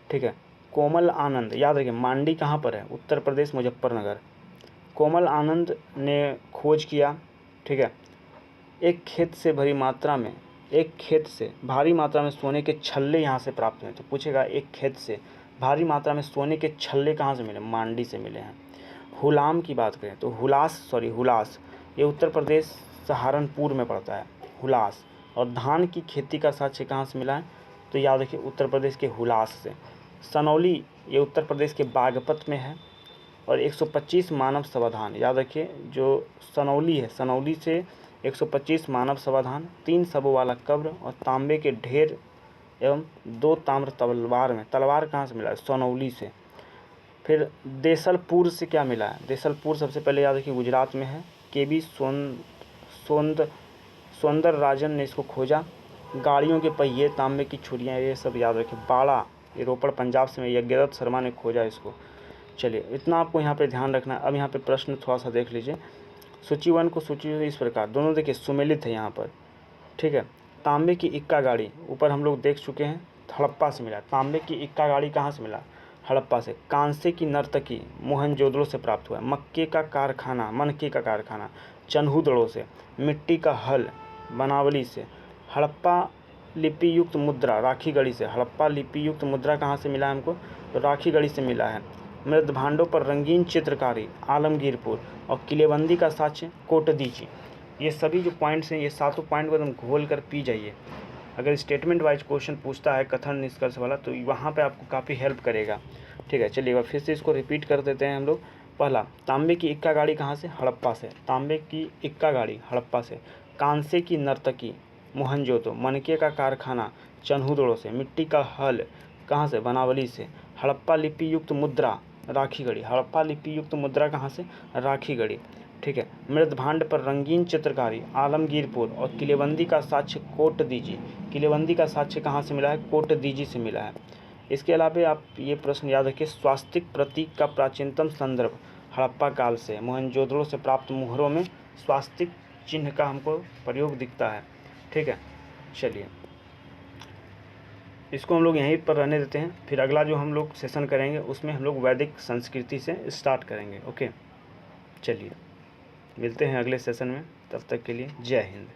ठीक है। कोमल आनंद, याद रखिए मांडी कहाँ पर है? उत्तर प्रदेश, मुजफ्फरनगर। कोमल आनंद ने खोज किया, ठीक है। एक खेत से भारी मात्रा में सोने के छल्ले यहाँ से प्राप्त हुए। तो पूछेगा एक खेत से भारी मात्रा में सोने के छल्ले कहाँ से मिले? मांडी से मिले हैं। हुलाम की बात करें तो हुलास, ये उत्तर प्रदेश सहारनपुर में पड़ता है, हुलास। और धान की खेती का साक्ष्य कहाँ से मिला है? तो याद रखिए उत्तर प्रदेश के हुलास से। सनौली, ये उत्तर प्रदेश के बागपत में है। और 125 मानव समाधान, याद रखिए जो सनौली है, सनौली से 125 मानव समाधान, 3 शवों वाला कब्र और तांबे के ढेर एवं 2 ताम्र तलवार कहाँ से मिला है? सनौली से। फिर देसलपुर से क्या मिला है? देसलपुर सबसे पहले याद रखिए गुजरात में है। केबी सौंदर राजन ने इसको खोजा। गाड़ियों के पहिए, तांबे की छुरियाँ, ये सब याद रखिए। बाड़ा, ये रोपड़ पंजाब से यज्ञदत्त शर्मा ने खोजा इसको। चलिए इतना आपको यहाँ पे ध्यान रखना है। अब यहाँ पे प्रश्न थोड़ा सा देख लीजिए। सूची 1 को सूची इस प्रकार, दोनों देखिए सुमेलित है यहाँ पर, ठीक है। तांबे की इक्का गाड़ी ऊपर हम लोग देख चुके हैं, हड़प्पा से मिला। तांबे की इक्का गाड़ी कहाँ से मिला? हड़प्पा से। कांसे की नर्तकी मोहनजोदड़ो से प्राप्त हुआ। मनके का कारखाना चन्हूदड़ो से। मिट्टी का हल बनावली से। हड़प्पा लिपि युक्त मुद्रा राखीगढ़ी से। हड़प्पा लिपि युक्त मुद्रा कहाँ से मिला है हमको? तो राखीगढ़ी से मिला है। मृद भांडों पर रंगीन चित्रकारी आलमगीरपुर। और किलेबंदी का साक्ष्य कोटदीजी। ये सभी जो पॉइंट्स हैं, ये सातों पॉइंट को एकदम घोल कर पी जाइए। अगर स्टेटमेंट वाइज क्वेश्चन पूछता है कथन निष्कर्ष वाला, तो वहाँ पे आपको काफ़ी हेल्प करेगा, ठीक है। चलिए एक बार फिर से इसको रिपीट कर देते हैं हम लोग। पहला, तांबे की इक्का गाड़ी कहाँ से? हड़प्पा से। तांबे की इक्का गाड़ी हड़प्पा से। कांसे की नर्तकी मोहनजोदड़ो, मनके का कारखाना चन्हुदड़ो से, मिट्टी का हल कहाँ से, बनावली से, हड़प्पा लिपि युक्त मुद्रा राखीगढ़ी, हड़प्पा लिपि युक्त मुद्रा कहाँ से, राखीगढ़ी, ठीक है। मृदभांड पर रंगीन चित्रकारी आलमगीरपुर, और किलेबंदी का साक्ष्य कोटदीजी, किलेबंदी का साक्ष्य कहाँ से मिला है, कोटदीजी से मिला है। इसके अलावा आप ये प्रश्न याद रखिए, स्वास्तिक प्रतीक का प्राचीनतम संदर्भ हड़प्पा काल से, मोहनजोदड़ो से प्राप्त मुहरों में स्वास्तिक चिन्ह का हमको प्रयोग दिखता है, ठीक है। चलिए इसको हम लोग यहीं पर रहने देते हैं, फिर अगला जो हम लोग सेशन करेंगे उसमें हम लोग वैदिक संस्कृति से स्टार्ट करेंगे। ओके, चलिए मिलते हैं अगले सेशन में, तब तक के लिए जय हिंद।